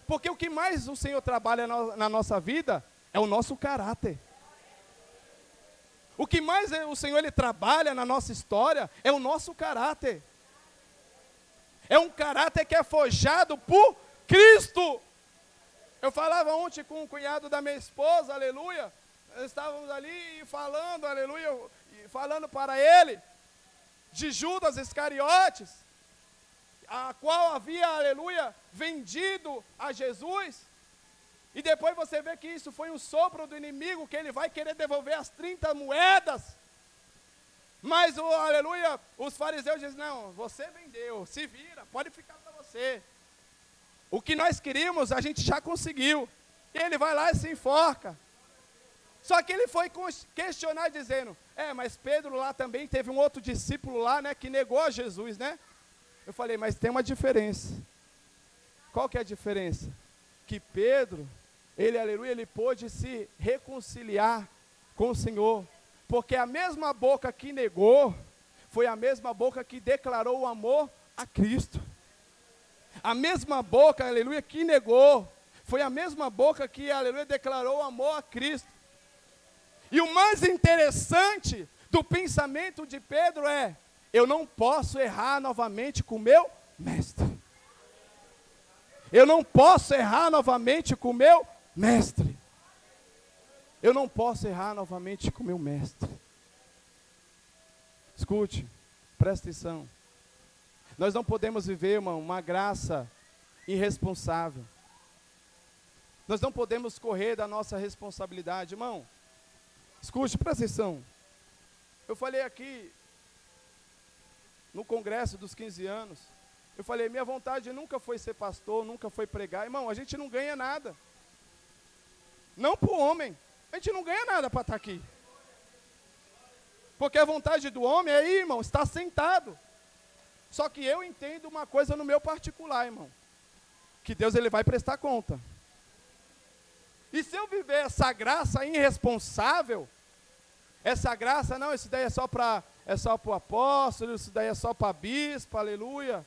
[SPEAKER 1] porque o que mais o Senhor trabalha na nossa vida é o nosso caráter. O que mais o Senhor ele trabalha na nossa história é o nosso caráter. É um caráter que é forjado por Cristo. Eu falava ontem com o cunhado da minha esposa, aleluia. Estávamos ali falando, aleluia, falando para ele de Judas Iscariotes, a qual havia, aleluia, vendido a Jesus. E depois você vê que isso foi um sopro do inimigo, que ele vai querer devolver as 30 moedas. Mas, aleluia, os fariseus dizem, não, você vendeu, se vira, pode ficar para você. O que nós queríamos, a gente já conseguiu. E ele vai lá e se enforca. Só que ele foi questionar dizendo, mas Pedro lá também teve um outro discípulo lá, né, que negou a Jesus, né? Eu falei, mas tem uma diferença. Qual que é a diferença? Que Pedro, ele, aleluia, ele pôde se reconciliar com o Senhor. Porque a mesma boca que negou, foi a mesma boca que declarou o amor a Cristo. A mesma boca, aleluia, que negou, foi a mesma boca que, aleluia, declarou o amor a Cristo. E o mais interessante do pensamento de Pedro é, eu não posso errar novamente com o meu mestre. Eu não posso errar novamente com o meu mestre. Eu não posso errar novamente com o meu mestre. Escute, presta atenção. Nós não podemos viver, irmão, uma graça irresponsável. Nós não podemos correr da nossa responsabilidade, irmão. Escute, presta atenção. Eu falei aqui, no congresso dos 15 anos, eu falei, minha vontade nunca foi ser pastor, nunca foi pregar. Irmão, a gente não ganha nada. Não para o homem. A gente não ganha nada para estar aqui. Porque a vontade do homem é, irmão, estar sentado. Só que eu entendo uma coisa no meu particular, irmão. Que Deus ele vai prestar conta. E se eu viver essa graça irresponsável, essa graça, não, isso daí é só para o apóstolo, isso daí é só para bispo, aleluia.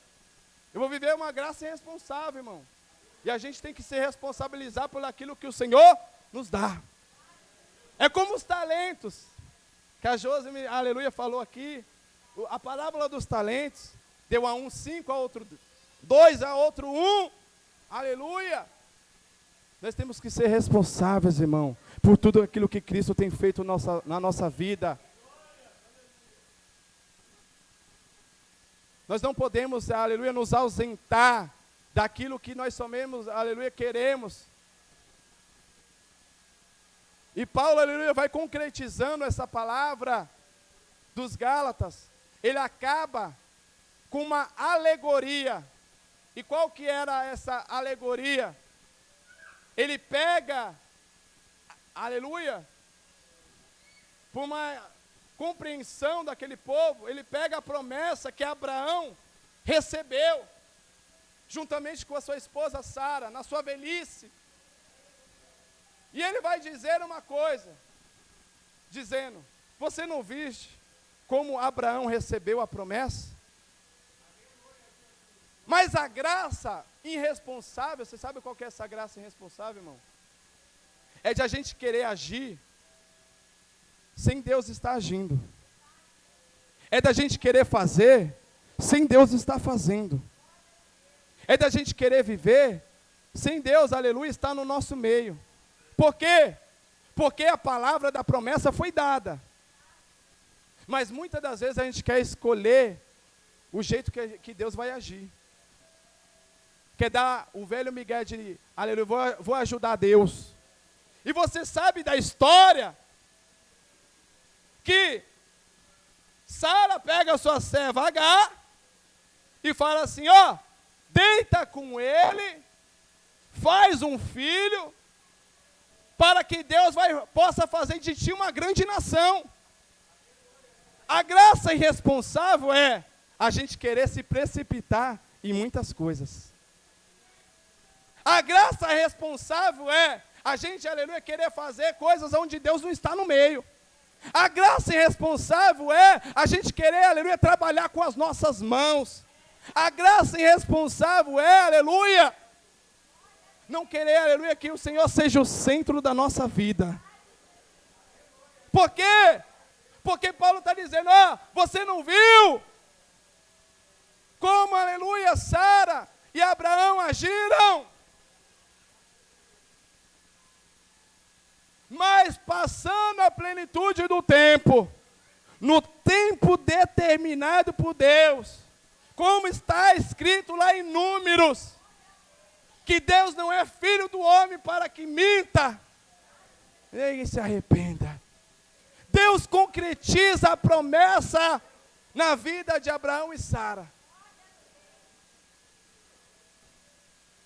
[SPEAKER 1] Eu vou viver uma graça irresponsável, irmão. E a gente tem que se responsabilizar por aquilo que o Senhor nos dá. É como os talentos, que a Josi, aleluia, falou aqui. A parábola dos talentos, deu a um 5, a outro 2, a outro 1. Aleluia. Nós temos que ser responsáveis, irmão, por tudo aquilo que Cristo tem feito na nossa vida. Nós não podemos, aleluia, nos ausentar daquilo que nós somente, aleluia, queremos. E Paulo, aleluia, vai concretizando essa palavra dos Gálatas. Ele acaba com uma alegoria. E qual que era essa alegoria? Ele pega, aleluia, por uma compreensão daquele povo, ele pega a promessa que Abraão recebeu, juntamente com a sua esposa Sara, na sua velhice. E ele vai dizer uma coisa, dizendo, você não viste como Abraão recebeu a promessa? Mas a graça irresponsável, você sabe qual que é essa graça irresponsável, irmão? É de a gente querer agir sem Deus estar agindo. É da gente querer fazer sem Deus estar fazendo. É da gente querer viver sem Deus, aleluia, estar no nosso meio. Por quê? Porque a palavra da promessa foi dada. Mas muitas das vezes a gente quer escolher o jeito que Deus vai agir. quer dar o velho migué de, aleluia, vou ajudar Deus. E você sabe da história que Sara pega a sua serva Agar e fala assim, ó, deita com ele, faz um filho, para que Deus possa fazer de ti uma grande nação. A graça irresponsável é a gente querer se precipitar em muitas coisas. A graça irresponsável é a gente, aleluia, querer fazer coisas onde Deus não está no meio. A graça irresponsável é a gente querer, aleluia, trabalhar com as nossas mãos. A graça irresponsável é, aleluia, não querer, aleluia, que o Senhor seja o centro da nossa vida. Por quê? Porque Paulo está dizendo, ó, você não viu como, aleluia, Sara e Abraão agiram? Mas passando a plenitude do tempo, no tempo determinado por Deus, como está escrito lá em Números, que Deus não é filho do homem para que minta, nem se arrependa. Deus concretiza a promessa na vida de Abraão e Sara.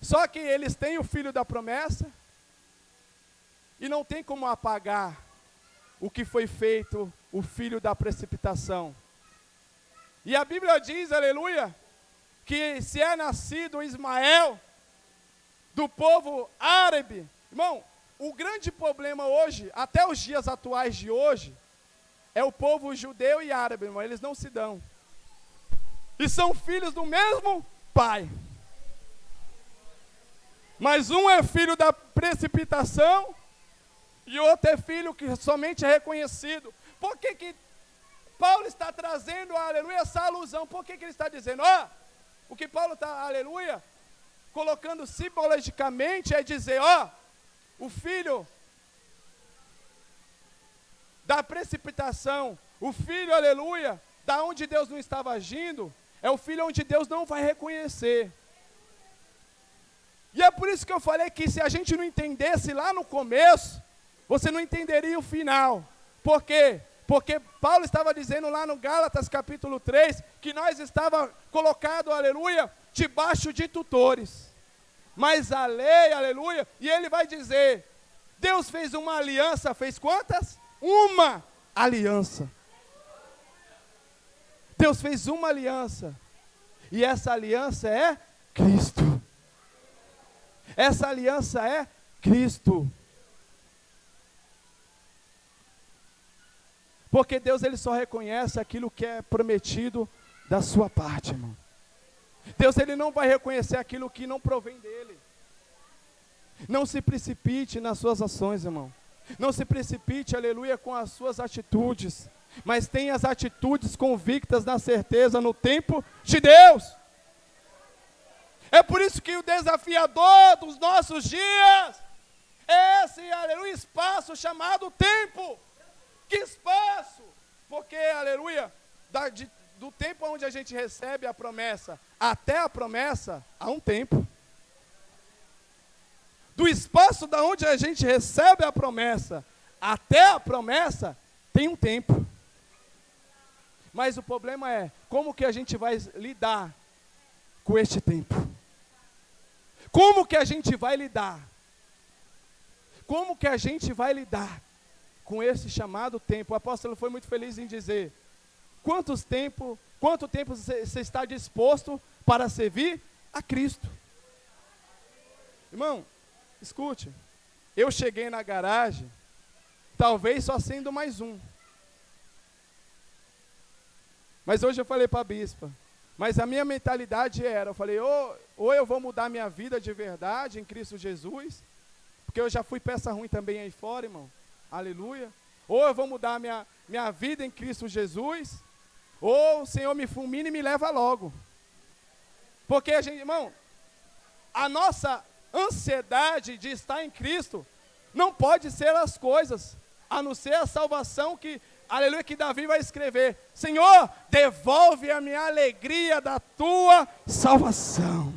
[SPEAKER 1] Só que eles têm o filho da promessa, e não tem como apagar o que foi feito, o filho da precipitação. E a Bíblia diz, aleluia, que se é nascido Ismael, do povo árabe, irmão, o grande problema hoje, até os dias atuais de hoje, é o povo judeu e árabe, irmão, eles não se dão. E são filhos do mesmo pai. Mas um é filho da precipitação, e outro é filho que somente é reconhecido. Por que Paulo está trazendo, aleluia, essa alusão? Por que ele está dizendo, ó, o que Paulo está, aleluia, colocando simbologicamente é dizer, ó, o filho da precipitação, o filho, aleluia, da onde Deus não estava agindo, é o filho onde Deus não vai reconhecer. E é por isso que eu falei que se a gente não entendesse lá no começo, você não entenderia o final. Por quê? Porque Paulo estava dizendo lá no Gálatas capítulo 3, que nós estava colocado, aleluia, debaixo de tutores. Mas a lei, aleluia, e ele vai dizer, Deus fez uma aliança, fez quantas? Uma aliança. Deus fez uma aliança. E essa aliança é Cristo. Essa aliança é Cristo. Porque Deus, ele só reconhece aquilo que é prometido da sua parte, irmão. Deus, ele não vai reconhecer aquilo que não provém dele. Não se precipite nas suas ações, irmão. Não se precipite, aleluia, com as suas atitudes. Mas tenha as atitudes convictas na certeza no tempo de Deus. É por isso que o desafiador dos nossos dias é esse, aleluia, espaço chamado tempo. Que espaço? Porque, aleluia, do tempo onde a gente recebe a promessa até a promessa, há um tempo. Do espaço da onde a gente recebe a promessa até a promessa, tem um tempo. Mas o problema é, como que a gente vai lidar com este tempo? Como que a gente vai lidar? Como que a gente vai lidar com esse chamado tempo? O apóstolo foi muito feliz em dizer, quanto tempo você está disposto para servir a Cristo? Irmão, escute, eu cheguei na garagem, talvez só sendo mais um. Mas hoje eu falei para a bispa, mas a minha mentalidade era, eu falei, ou eu vou mudar minha vida de verdade em Cristo Jesus, porque eu já fui peça ruim também aí fora, irmão, aleluia. Ou eu vou mudar minha vida em Cristo Jesus, ou o Senhor me fulmina e me leva logo. Porque, irmão, a nossa ansiedade de estar em Cristo não pode ser as coisas, a não ser a salvação que, aleluia, que Davi vai escrever. Senhor, devolve a minha alegria da tua salvação.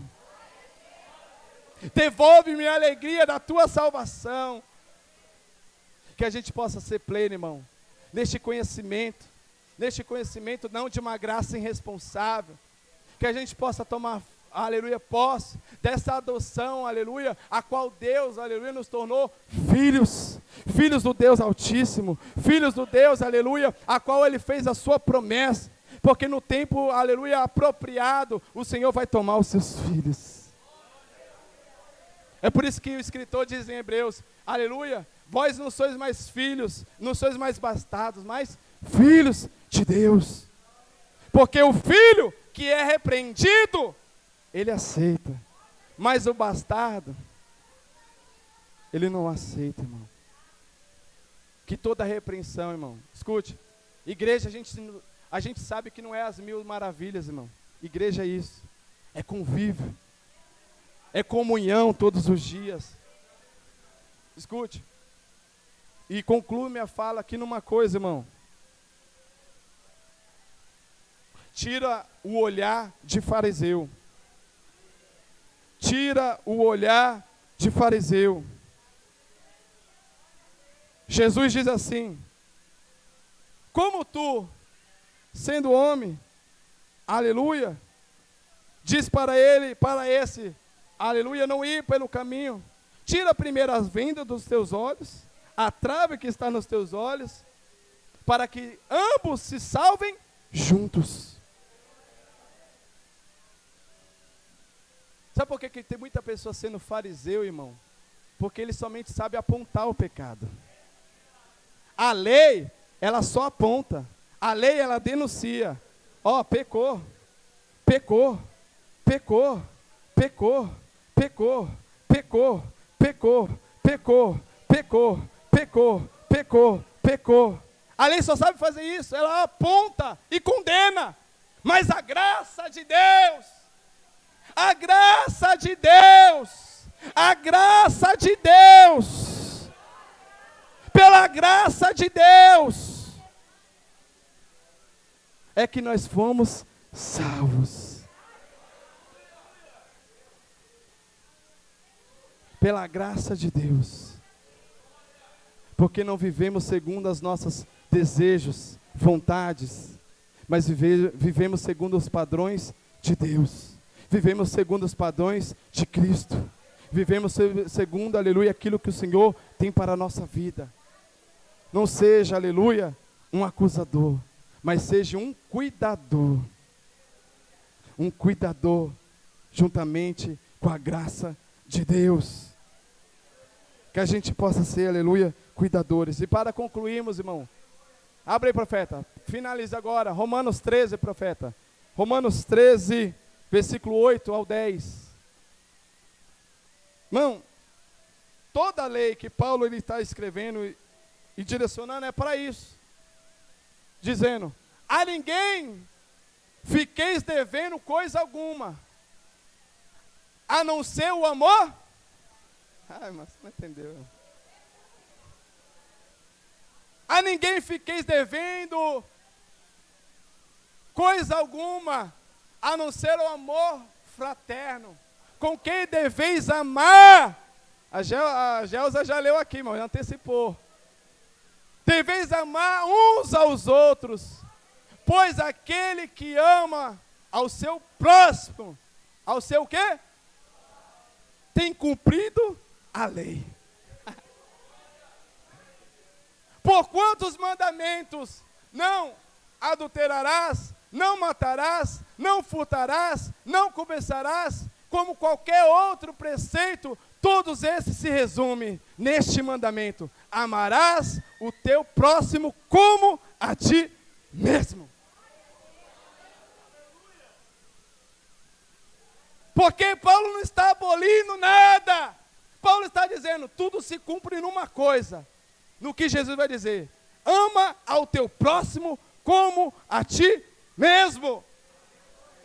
[SPEAKER 1] Devolve-me a alegria da tua salvação. Que a gente possa ser pleno, irmão, neste conhecimento não de uma graça irresponsável. Que a gente possa tomar, aleluia, posse dessa adoção, aleluia, a qual Deus, aleluia, nos tornou filhos do Deus Altíssimo, filhos do Deus, aleluia, a qual Ele fez a sua promessa, porque no tempo, aleluia, apropriado, o Senhor vai tomar os seus filhos. É por isso que o escritor diz em Hebreus, aleluia, vós não sois mais filhos, não sois mais bastardos, mas filhos de Deus. Porque o filho que é repreendido, ele aceita. Mas o bastardo, ele não aceita, irmão. Que toda repreensão, irmão, escute, igreja a gente sabe que não é as mil maravilhas, irmão. Igreja é isso, é convívio, é comunhão todos os dias. Escute, e concluo minha fala aqui numa coisa, irmão. Tira o olhar de fariseu. Tira o olhar de fariseu. Jesus diz assim: como tu, sendo homem, aleluia, diz para esse, aleluia, não ir pelo caminho, tira primeiro as vendas dos teus olhos, a trave que está nos teus olhos, para que ambos se salvem juntos. Sabe por que tem muita pessoa sendo fariseu, irmão? Porque ele somente sabe apontar o pecado. A lei, ela só aponta. A lei, ela denuncia. Ó, pecou, pecou, pecou, pecou, pecou, pecou, pecou, pecou, pecou, pecou, pecou, pecou. A lei só sabe fazer isso, ela aponta e condena. Mas a graça de Deus, a graça de Deus, a graça de Deus, pela graça de Deus, é que nós fomos salvos. Pela graça de Deus. Porque não vivemos segundo os nossos desejos, vontades, mas vivemos segundo os padrões de Deus. Vivemos segundo os padrões de Cristo. Vivemos segundo, aleluia, aquilo que o Senhor tem para a nossa vida. Não seja, aleluia, um acusador, mas seja um cuidador. Um cuidador, juntamente com a graça de Deus. Que a gente possa ser, aleluia, cuidadores. E para concluirmos, irmão, abre aí, profeta, finaliza agora, Romanos 13, profeta. Romanos 13, versículo 8 ao 10. Irmão, toda a lei que Paulo está escrevendo e direcionando é para isso. Dizendo, a ninguém fiqueis devendo coisa alguma, a não ser o amor. Ai, mas você não entendeu. A ninguém fiqueis devendo coisa alguma, a não ser o amor fraterno, com quem deveis amar. A Gelsa já leu aqui, irmão, já antecipou. Deveis amar uns aos outros, pois aquele que ama ao seu próximo, ao seu quê? Tem cumprido a lei. Por quantos mandamentos? Não adulterarás, não matarás, não furtarás, não cobiçarás, como qualquer outro preceito, todos esses se resumem neste mandamento: amarás o teu próximo como a ti mesmo. Porque Paulo não está abolindo nada. Paulo está dizendo, tudo se cumpre numa coisa. No que Jesus vai dizer: ama ao teu próximo como a ti mesmo.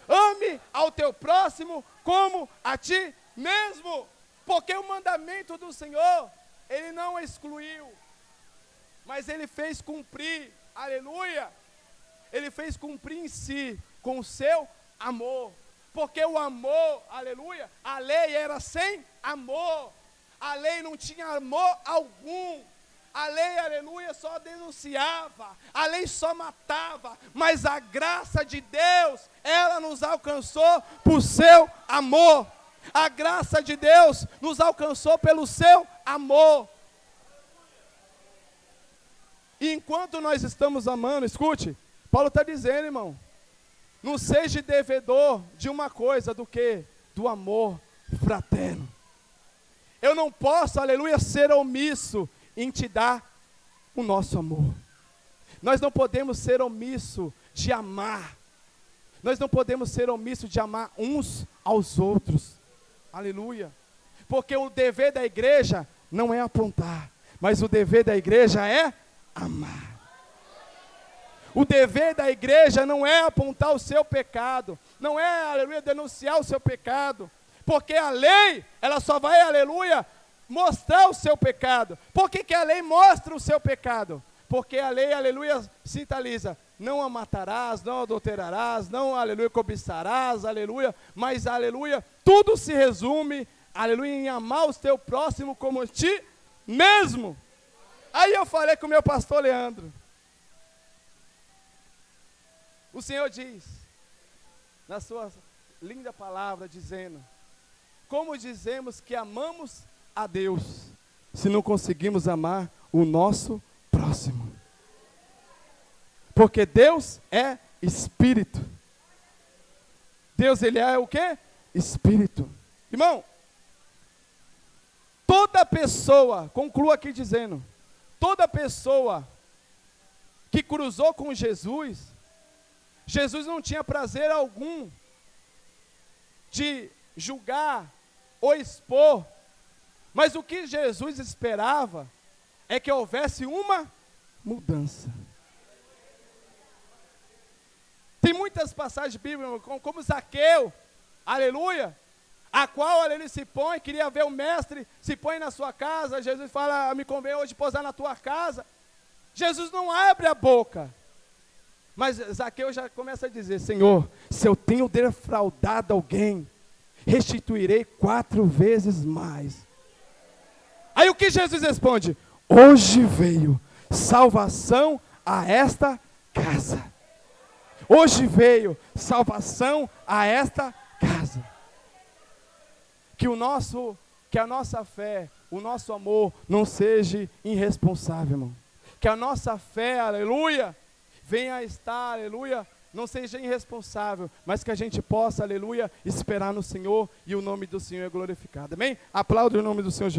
[SPEAKER 1] Ame ao teu próximo como a ti mesmo. Porque o mandamento do Senhor, Ele não excluiu, mas Ele fez cumprir, aleluia. Ele fez cumprir em si, com o seu amor. Porque o amor, aleluia, a lei era sem amor. A lei não tinha amor algum. A lei, aleluia, só denunciava. A lei só matava. Mas a graça de Deus, ela nos alcançou por seu amor. A graça de Deus nos alcançou pelo seu amor. E enquanto nós estamos amando, escute, Paulo está dizendo, irmão, não seja devedor de uma coisa, do que? Do amor fraterno. Eu não posso, aleluia, ser omisso em te dar o nosso amor. Nós não podemos ser omisso de amar. Nós não podemos ser omisso de amar uns aos outros. Aleluia. Porque o dever da igreja não é apontar, mas o dever da igreja é amar. O dever da igreja não é apontar o seu pecado, não é, aleluia, denunciar o seu pecado, porque a lei, ela só vai, aleluia, mostrar o seu pecado. Por que a lei mostra o seu pecado? Porque a lei, aleluia, sinaliza, não a matarás, não adulterarás, não, aleluia, cobiçarás, aleluia, mas, aleluia, tudo se resume, aleluia, em amar o teu próximo como ti mesmo. Aí eu falei com o meu pastor Leandro, o Senhor diz, na sua linda palavra, dizendo, como dizemos que amamos a Deus, se não conseguimos amar o nosso próximo? Porque Deus é Espírito. Deus, Ele é o quê? Espírito. Irmão, toda pessoa, concluo aqui dizendo, toda pessoa que cruzou com Jesus, Jesus não tinha prazer algum de julgar ou expor, mas o que Jesus esperava é que houvesse uma mudança. Tem muitas passagens bíblicas, como Zaqueu, aleluia, a qual ele se põe, queria ver o mestre, se põe na sua casa, Jesus fala, me convém hoje pousar na tua casa. Jesus não abre a boca, mas Zaqueu já começa a dizer, Senhor, se eu tenho defraudado alguém, restituirei 4 vezes mais. Aí o que Jesus responde? Hoje veio salvação a esta casa. Hoje veio salvação a esta casa. Que a nossa fé, o nosso amor não seja irresponsável, irmão. Que a nossa fé, aleluia, venha a estar, aleluia, não seja irresponsável, mas que a gente possa, aleluia, esperar no Senhor e o nome do Senhor é glorificado. Amém? Aplaude o nome do Senhor Jesus.